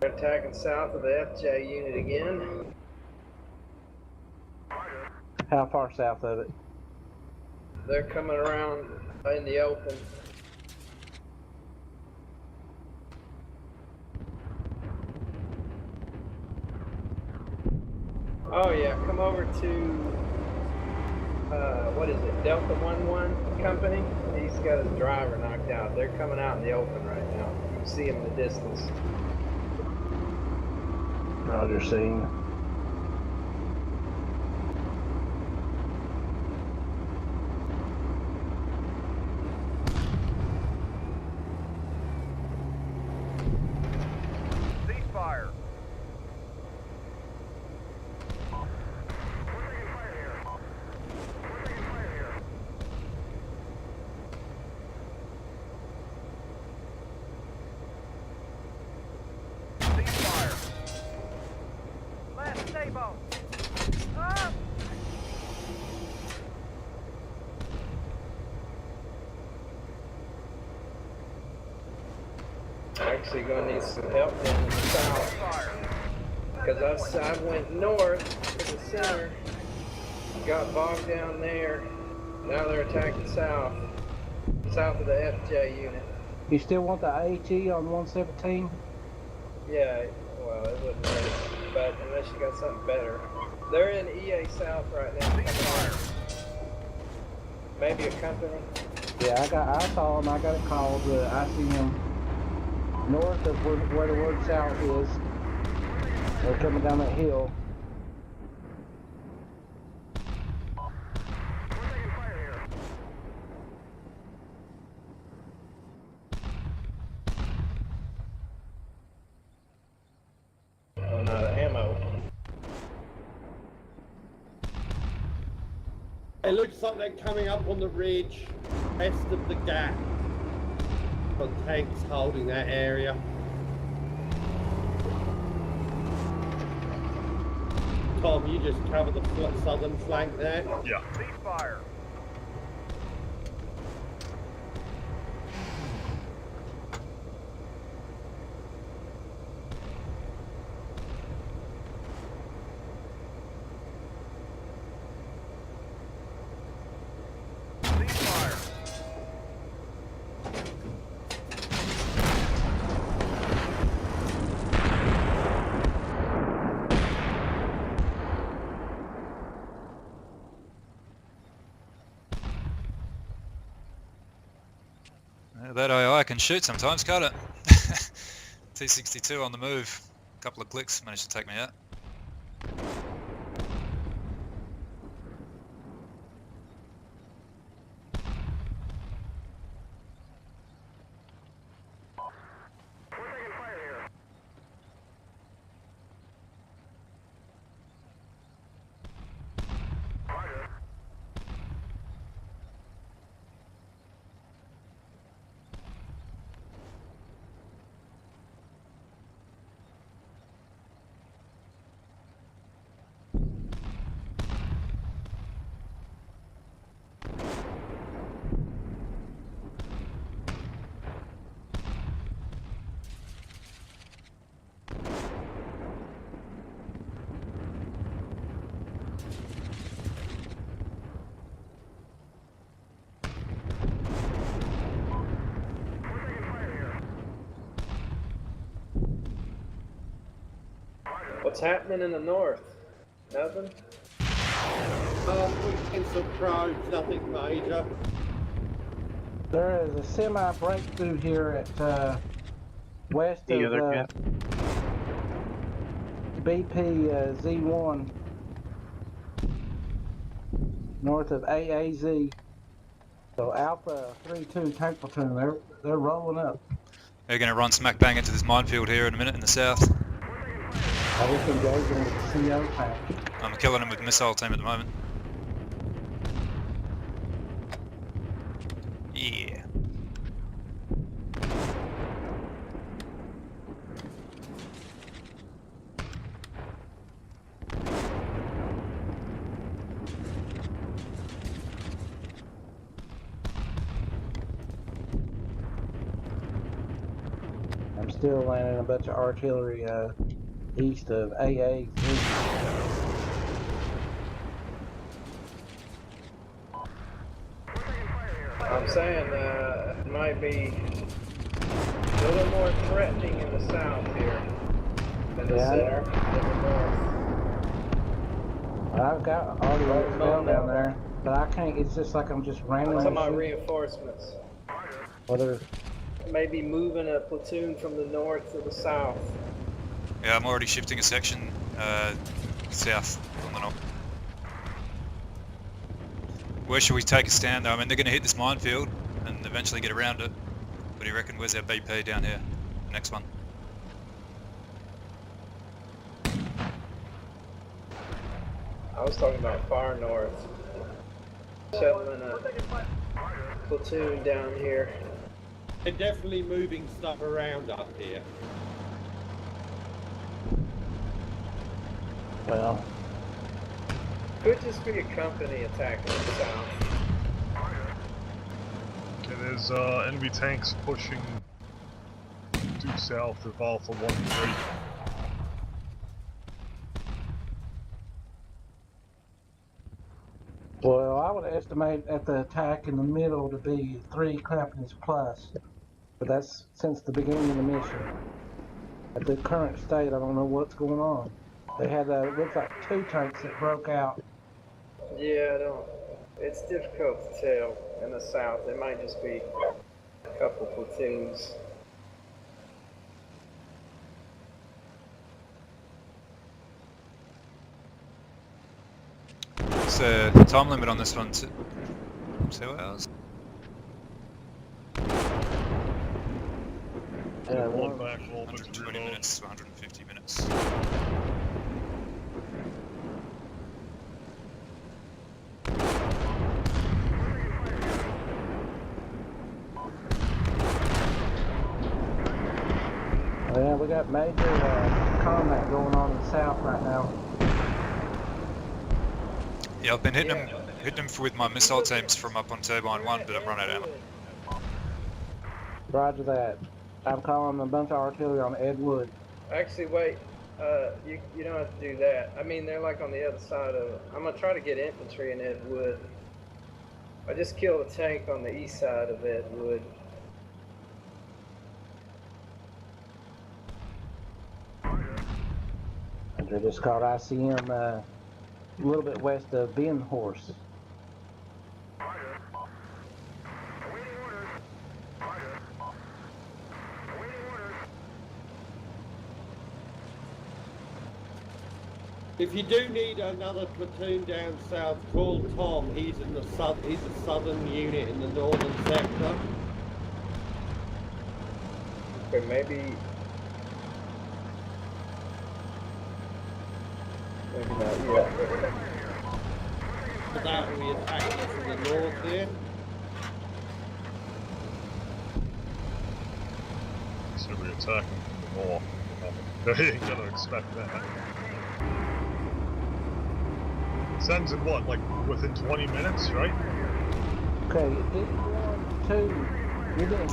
D: They're attacking south of the FJ unit again.
A: How far south of it?
D: They're coming around in the open. Oh yeah, come over to what is it, Delta 11 company? He's got his driver knocked out. They're coming out in the open right now. You can see him in the distance.
A: Roger, seen.
H: Ceasefire. Ceasefire. Last stable. Up.
D: Actually gonna need some help in the south.
H: Fire.
D: Because I went north to the center, got bogged down there. Now they're attacking south of the FJ unit.
A: You still want the AHE on 117?
D: Yeah, well, it wouldn't hurt, but unless you got something better. They're in EA South right now.
H: Ceasefire.
D: Maybe a company.
A: Yeah, I saw him. I got it called. I see him north of where the word south is. They're coming down that hill.
D: Oh, not ammo.
E: It looks like they're coming up on the ridge west of the gap. Got tanks holding that area. Tom, you just cover the southern flank there.
B: Yeah.
H: Ceasefire. Ceasefire.
C: That AI can shoot sometimes, can't it? T-62 on the move. A couple of clicks managed to take me out.
D: What's happening in the north? Nothing?
E: We've seen some probes, nothing major.
A: There is a semi breakthrough here at west
F: The
A: of
F: other cat.
A: BP Z1, north of AAZ. So Alpha 3-2 tank platoon, they're rolling up.
C: They're going to run smack bang into this minefield here in a minute in the south.
A: I just engaged them with the CO tank.
C: I'm killing them with missile team at the moment. Yeah.
A: I'm still landing a bunch of artillery east of AA.
D: I'm saying it might be a little more threatening in the south here than the center than the north.
A: I've got already fell down there, but I can't. It's just like I'm just
D: I'm
A: randomly
D: talking about
A: shooting.
D: reinforcements.
A: Whether
D: Maybe moving a platoon from the north to the south.
C: Yeah, I'm already shifting a section south on the north. Where should we take a stand though? I mean, they're going to hit this minefield and eventually get around it. What do you reckon? Where's our BP down here? The next one.
D: I was talking about far north. Settling a platoon down here.
E: They're definitely moving stuff around up here.
A: well,
D: Could just be a company attacking the south.
B: Okay, there's enemy tanks pushing due south of Alpha 1-3.
A: well, I would estimate at the attack in the middle to be 3 companies plus, but that's since the beginning of the mission. At the current state, I don't know what's going on. They had it looks like 2 tanks that broke out.
D: Yeah, I don't. It's difficult to tell in the south. It might just be a couple platoons.
C: What's the time limit on this one? 2 hours?
B: One back, roll
C: 120
B: between
C: minutes to 150 minutes.
A: Yeah, we got major combat going on in the south right now.
C: Yeah, I've been hitting them with my missile teams from up on Turbine 1, but I've run out of ammo.
A: Roger that. I'm calling a bunch of artillery on Ed Wood.
D: Actually, wait. You don't have to do that. I mean, they're like on the other side of. I'm gonna try to get infantry in Ed Wood. I just killed a tank on the east side of Ed Wood.
A: They're just called ICM, a little bit west of Ben Horse.
E: If you do need another platoon down south, call Tom. He's in the he's a southern unit in the northern sector.
D: Okay, maybe not yet.
E: So that will be attacking from the north here.
B: So we're attacking from the north. They ain't gonna expect that. Sends in what, like within 20 minutes, right?
A: Okay, D1, 2, you're getting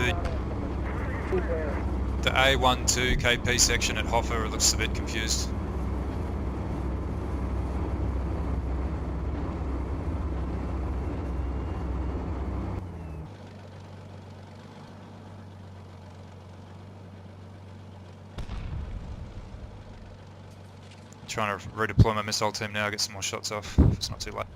C: The A12 KP section at Hoffer looks a bit confused. Trying to redeploy my missile team now, get some more shots off, if it's not too late.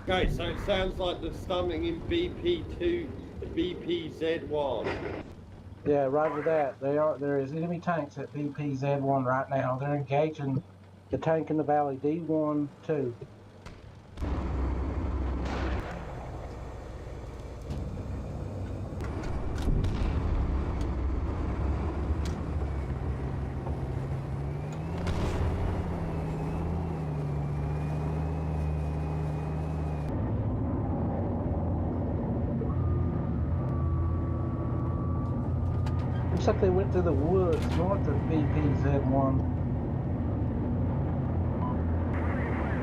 E: Okay, so it sounds like there's something in BP2, BPZ1.
A: Yeah, roger that. There is enemy tanks at BPZ1 right now. They're engaging the tank in the valley, D12. Looks like they went through the woods north of BPZ1.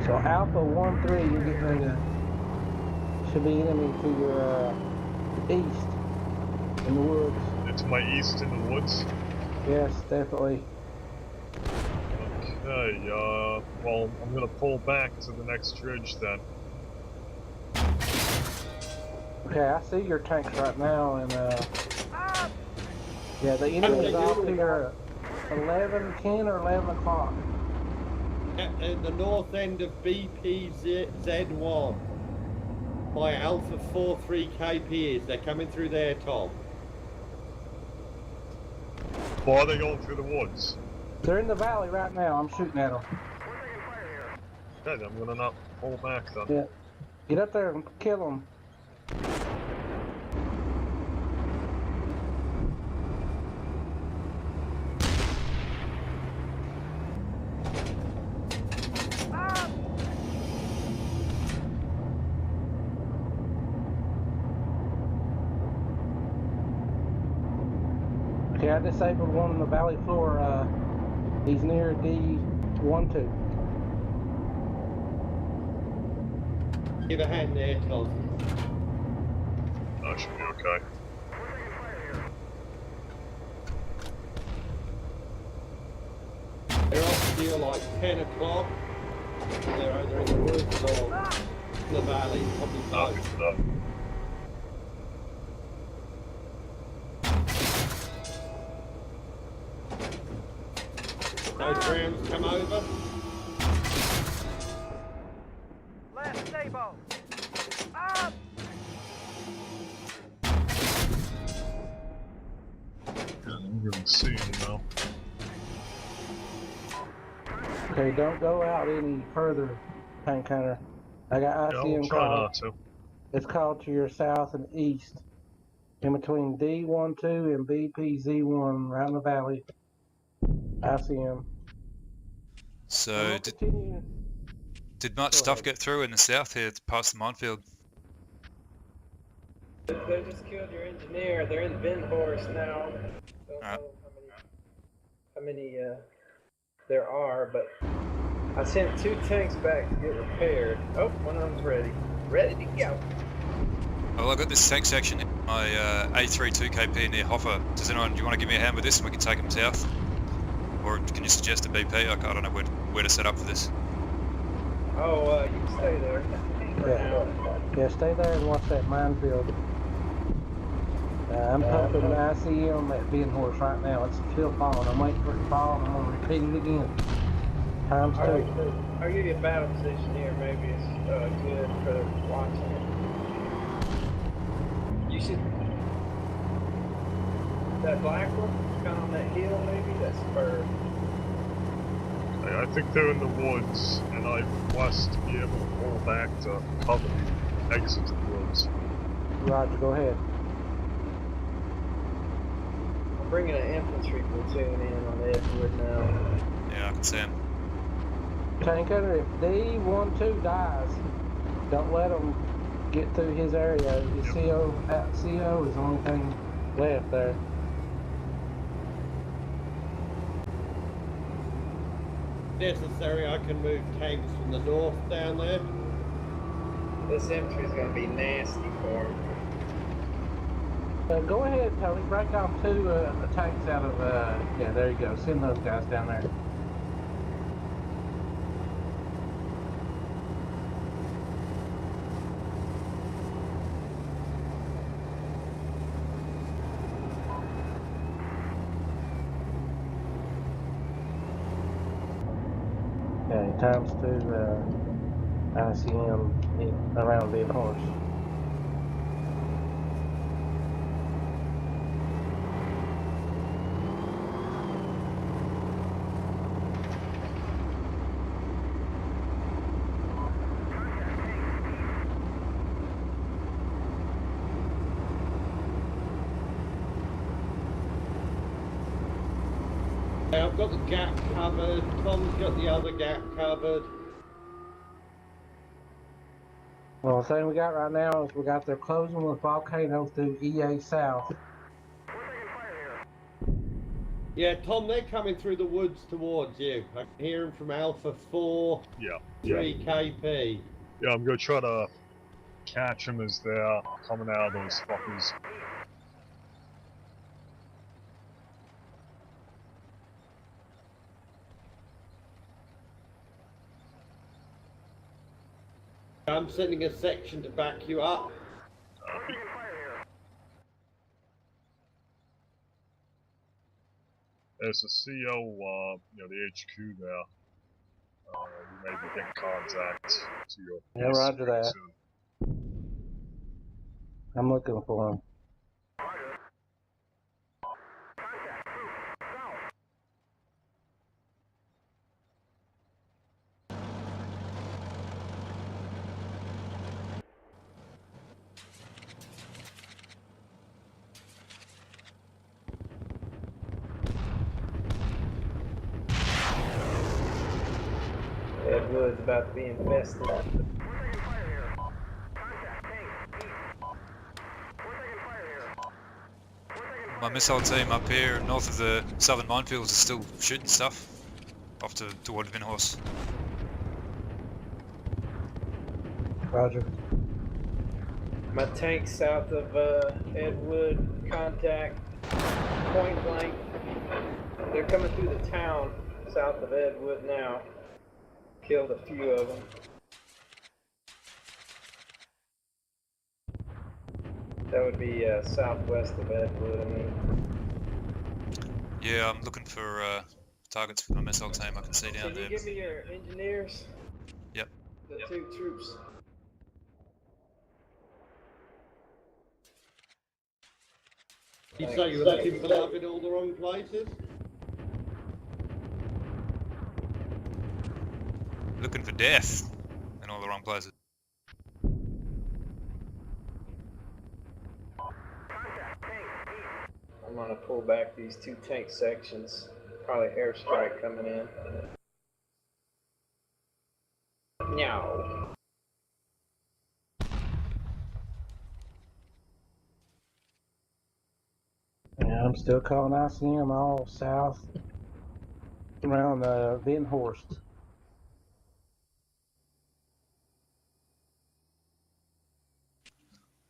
A: So Alpha 1-3, you're getting ready to, should be enemy to your east in the woods.
B: It's my east in the woods.
A: Yes, definitely.
B: Okay, well, I'm gonna pull back to the next ridge then.
A: Okay, I see your tanks right now, and yeah, the enemy's off here at 10 or 11 o'clock.
E: At the north end of BPZ1 by Alpha 43 KPs. They're coming through there, Tom.
B: Why are they going through the woods?
A: They're in the valley right now. I'm shooting at them.
B: Okay, I'm gonna not pull back then.
A: Yeah. Get up there and kill them. Okay, I disabled one on the valley floor. He's near D12.
E: Give a hand there, Tom.
B: That should be okay.
E: They're off here like 10 o'clock. They're either in the woods or in the valley, probably
B: Copy
E: both.
B: for that.
E: Those rounds come over.
H: Last stable. Up!
B: Yeah, I'm really seeing you now.
A: Okay, don't go out any further, tank hunter. I got
B: Yeah, I'll
A: ICM
B: try
A: called.
B: not to.
A: It's called to your south and east, in between D12 and BPZ1, right in the valley. ICM.
C: So, did much stuff get through in the south here past the minefield?
D: They just killed your engineer. They're in Vindhorst now. Don't
C: Alright.
D: know how many there are, but I sent 2 tanks back to get repaired. Oh, one of them's ready. Ready to go.
C: Well, I've got this tank section in my A32 KP near Hoffer. Do you want to give me a hand with this and we can take them south? Or can you suggest a BP? I don't know where to set up for this.
D: Oh, you can stay there for now.
A: Yeah, stay there and watch that minefield. I'm pumping the ICM at Vindhorst right now. It's still falling. I'm waiting for it to fall, and I'm going to repeat it again. Times 2.
D: I'll give you a battle position here. Maybe it's good for watching it. You should. That black one, kind of on that hill, maybe that's spur.
B: Okay, I think they're in the woods, and I request to be able to pull back to cover the exit to the woods.
A: Roger, go ahead.
D: I'm bringing an infantry platoon in on Edgewood now.
C: Yeah, I can see him.
A: Tank hunter, if D12 dies, don't let him get through his area. His CO is the only thing left there.
E: Necessary, I can move tanks from the north down there.
D: This infantry is going to be nasty for him.
A: Go ahead, Tony. Break off 2 tanks out of, yeah, there you go. Send those guys down there. Okay, times 2 ICM around Big Horse.
E: Yeah, I've got the gap covered. Tom's got the other gap covered.
A: Well, the thing we got right now is we got their closing with Volcano through EA South.
E: Yeah, Tom, they're coming through the woods towards you. I can hear them from Alpha 4,
B: Yeah.
E: 3 KP.
B: Yeah, I'm gonna try to catch them as they're coming out of those fuckers.
E: I'm sending a section to back you up.
B: There's a CO, the HQ there. You may be getting contact to your
A: Yeah,
B: base
A: roger
B: pretty
A: that.
B: soon.
A: I'm looking for them.
D: Edwood's about to be infested.
C: My missile team up here north of the southern minefields is still shooting stuff off toward Vinhorse.
A: Roger.
D: My tank south of Edwood, contact, point blank. They're coming through the town south of Edwood now. Killed a few of them. That would be southwest of Edwood, I mean.
C: Yeah, I'm looking for targets for my missile team. I can see down
D: Can
C: there.
D: you give me your engineers?
C: Yep.
D: The 2 troops.
E: You say you're looking for love in all the wrong places?
C: Looking for death in all the wrong places.
D: I'm gonna pull back these 2 tank sections. Probably airstrike coming in. No.
A: Yeah, I'm still calling ICM all south around Vinhorst.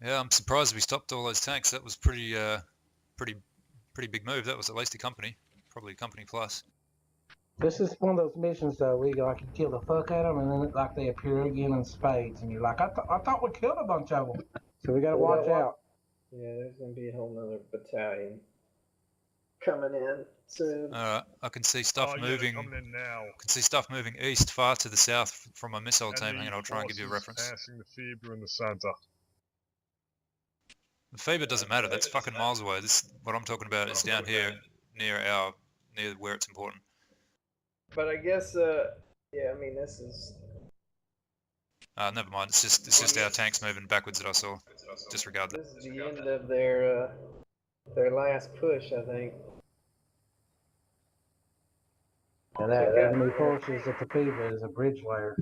C: Yeah, I'm surprised we stopped all those tanks. That was pretty big move. That was at least a company, probably a company plus.
A: This is one of those missions though, where you like you kill the fuck out of them, and then like they appear again in spades, and you're like, I thought we killed a bunch of them. So we gotta watch out.
D: Yeah, there's gonna be a whole nother battalion coming in soon.
C: I can see stuff
B: Yeah,
C: moving.
B: they're coming in now.
C: I can see stuff moving east, far to the south from my missile team. Hang on, I'll try and give you a
B: Forces
C: reference.
B: Passing the fever in the center.
C: The fever doesn't matter. That's fucking miles away. What I'm talking about is down here near where it's important.
D: But I guess, yeah, I mean, this is...
C: Never mind. It's just our tanks moving backwards that I saw. Disregard that.
D: This is the end of their last push, I think.
A: And that enemy forces at the fever is a bridge layer.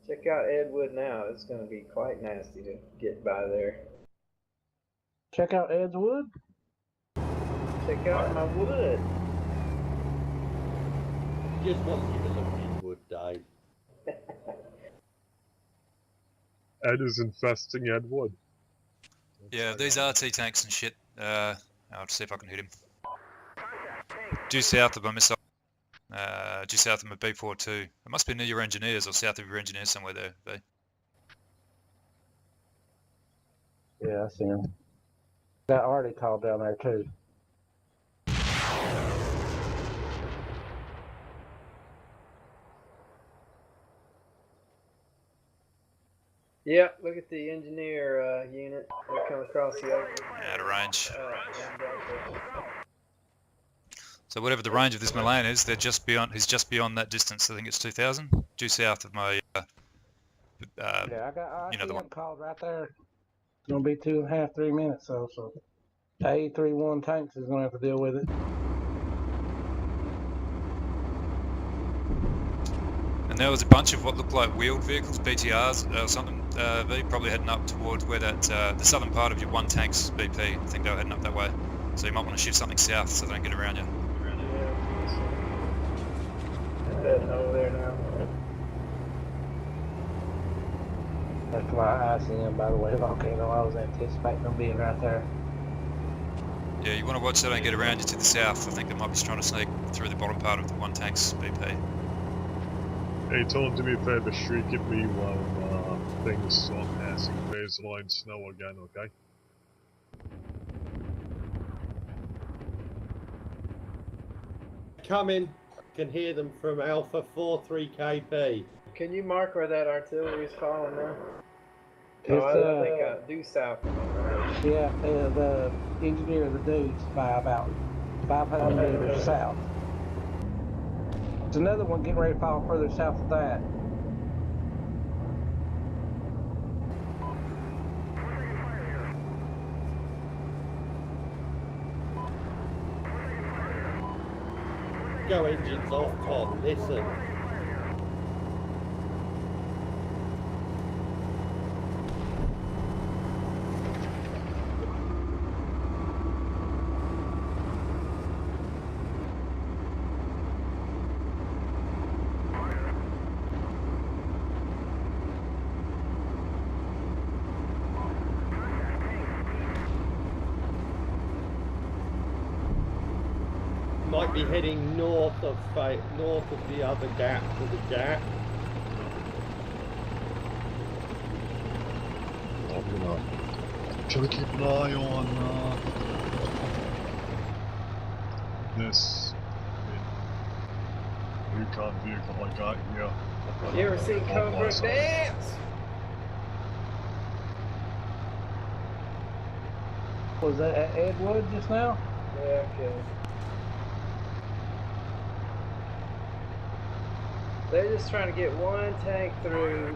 D: Check out Edwood now. It's going to be quite nasty to get by there.
A: Check out Edgewood.
D: Check out my wood.
E: Just want you to look at wood, Dave.
B: Ed is infesting Edwood.
C: Yeah, these RT tanks and shit. I'll see if I can hit him. Due south of my missile. Due south of my B42. It must be near your engineers or south of your engineers somewhere there.
A: Yeah, I see him. Got already called down there too.
D: Yep, look at the engineer unit. They come across the open.
C: Out of range.
D: And Delta.
C: So whatever the range of this Milan is, they're just beyond. He's just beyond that distance. I think it's 2,000, due south of my.
A: Yeah, I
C: You know
A: see
C: the one.
A: him called right there. It's gonna be 2.5, 3 minutes. So A31 tanks is gonna have to deal with it.
C: And there was a bunch of what looked like wheeled vehicles, BTRs or something. They probably heading up towards where that the southern part of your one tank's BP. I think they were heading up that way. So you might want to shift something south so they don't get around you.
D: They're heading over there now.
A: That's why I see him, by the way, Volcano. I was anticipating them being right there.
C: Yeah, you want to watch so they don't get around you to the south. I think they might be trying to sneak through the bottom part of the one tank's BP.
B: Hey, tell him to be fair to shriek at me while things start passing baseline snow again, okay?
E: Coming. Can hear them from Alpha 43 KP.
D: Can you mark where that artillery is falling now?
A: It's,
D: I think due south of it, right?
A: Yeah, the engineer of the dudes by about 500 meters south. There's another one getting ready to fall further south of that.
E: Go engines off, Tom. Listen. Might be heading north of the other gap to the gap.
B: Try to keep an eye on this recon vehicle I got here.
D: You ever seen
B: On my
D: Cobra
B: side.
D: dance?
A: Was that at Ed Wood just now?
D: Yeah, okay. They're just trying to get one tank through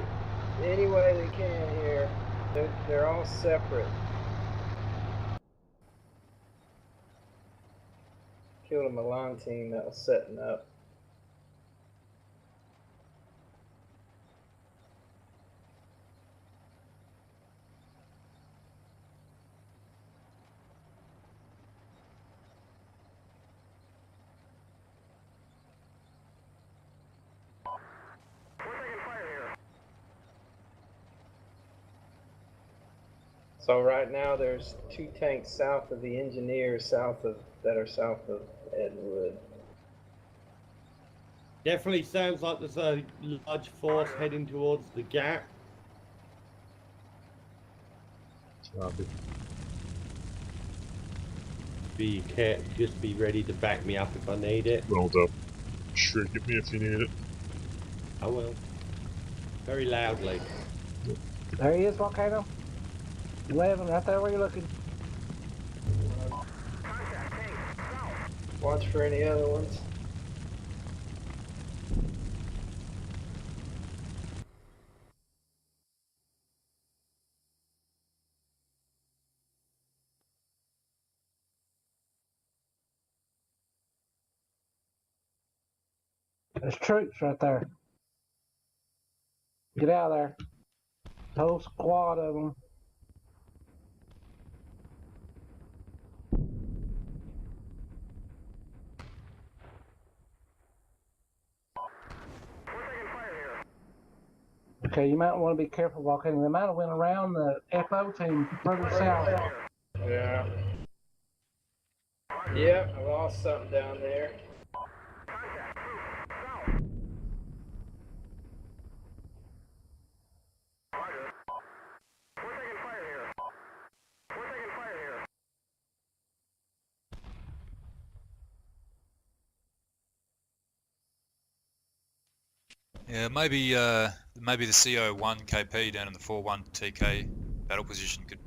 D: any way they can here. They're all separate. Killed a Milan team that was setting up. So right now there's two tanks south of the engineers that are south of Edwood.
E: Definitely sounds like there's a large force heading towards the gap.
B: Copy.
E: Just be ready to back me up if I need it.
B: Rolled up. Shriek at me if you need it.
E: I will. Very loudly.
A: There he is, Volcano. 11, right there where you're looking.
D: Watch for any other ones.
A: There's troops right there. Get out of there. Whole squad of them. Okay, you might want to be careful, Volcano. They might have went around the FO team further south.
D: Yeah. Yep, I lost something down there.
C: Yeah, maybe maybe the CO1 KP down in the 4-1 TK battle position could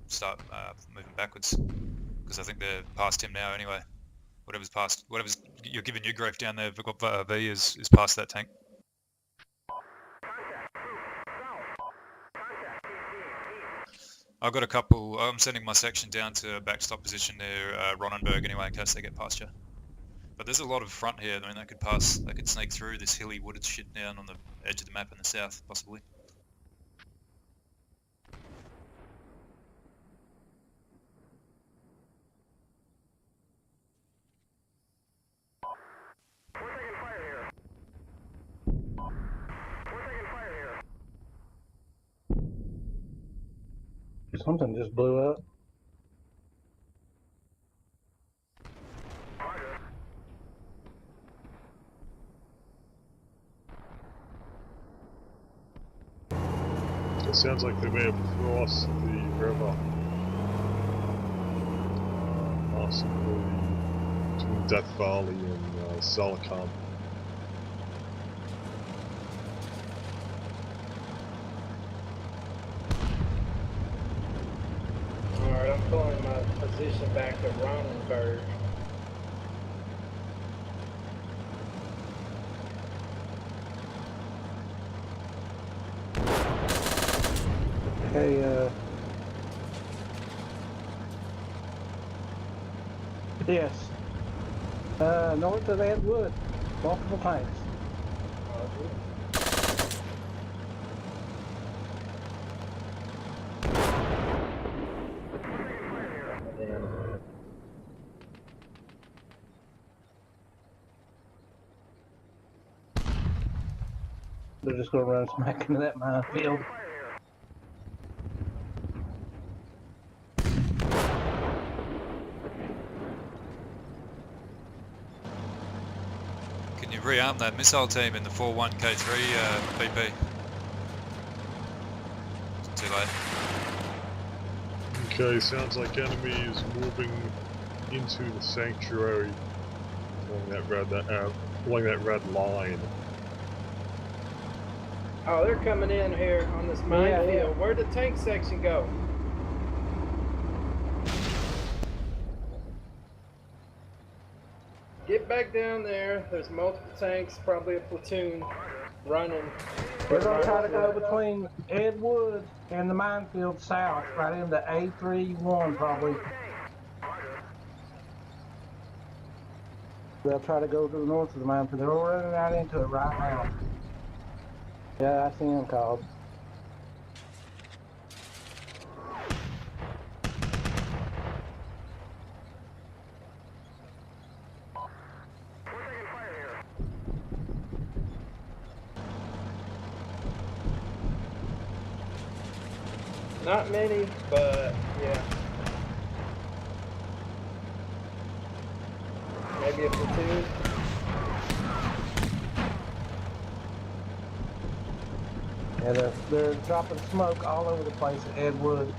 C: start moving backwards, because I think they're past him now anyway. Whatever's you're giving your grief down there, V is past that tank. I've got a couple. I'm sending my section down to backstop position near Ronenberg anyway, in case they get past you. But there's a lot of front here. I mean, they could pass. They could sneak through this hilly wooded shit down on the edge of the map in the south, possibly.
A: Something just blew up.
B: It sounds like they may have crossed the river. Possibly between Death Valley and Volcano.
D: Alright, I'm pulling my position back to Ronenberg.
A: Hey, yes. North of Ed Wood, multiple tanks. They're just gonna run smack into that minefield.
C: Can you rearm that missile team in the 4-1 K3 PP? It's too late.
B: Okay, sounds like enemy is moving into the sanctuary along that red line.
D: Oh, they're coming in here on this minefield.
A: Yeah.
D: Where'd the tank section go? Get back down there. There's multiple tanks, probably a platoon running.
A: We're gonna try to go between Ed Wood and the minefield south, right into A31 probably. They'll try to go to the north of the minefield. They're all running out into it right now. Yeah, I see him called.
D: Not many, but yeah. Maybe a platoon.
A: Yeah, they're dropping smoke all over the place at Ed Wood.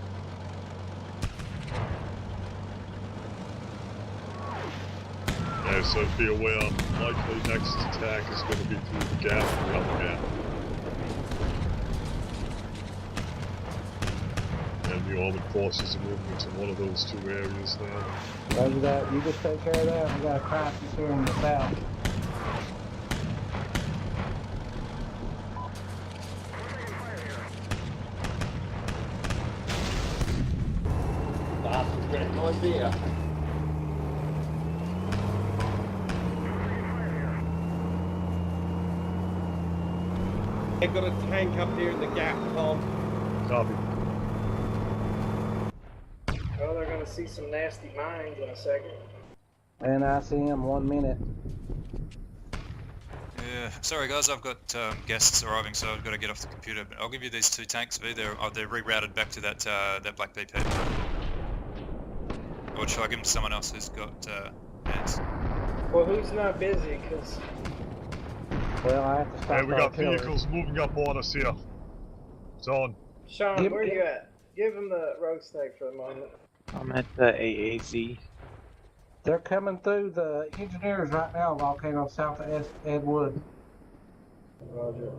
B: Yeah, so be aware, likely next attack is going to be through the gap in the other gap. And the armored forces are moving into one of those two areas now.
A: Roger that. You just take care of that. We got a crisis here in the south.
E: That's a great idea. They've got a tank up here in the gap, Tom.
B: Copy.
D: Well, they're gonna see some nasty mines in a second.
A: And I see him 1 minute.
C: Yeah, sorry guys, I've got guests arriving, so I've got to get off the computer. But I'll give you these two tanks, V. They're rerouted back to that that black BP. Or shall I give them to someone else who's got hands?
D: Well, who's not busy? Cause
A: Well, I have to stop.
B: Hey, we got
A: artillery.
B: vehicles moving up on us here. Zone.
D: Sean,
A: Yep.
D: where you at? Give him the rogue snake for a moment.
F: I'm at the AAC.
A: They're coming through the engineers right now, Volcano, south of Ed Wood.
D: Roger.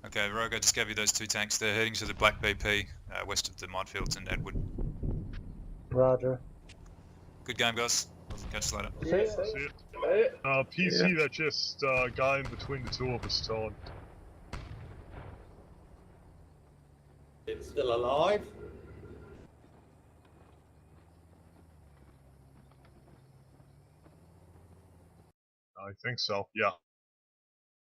C: Okay, Rogue, I just gave you those 2 tanks. They're heading to the Black BP, west of the minefields in Edward.
A: Roger.
C: Good game, guys. Catch you later.
D: See ya.
B: See it.
D: Hey.
B: PC, that just guy in between the two of us, Todd.
E: It's still alive?
B: I think so, yeah.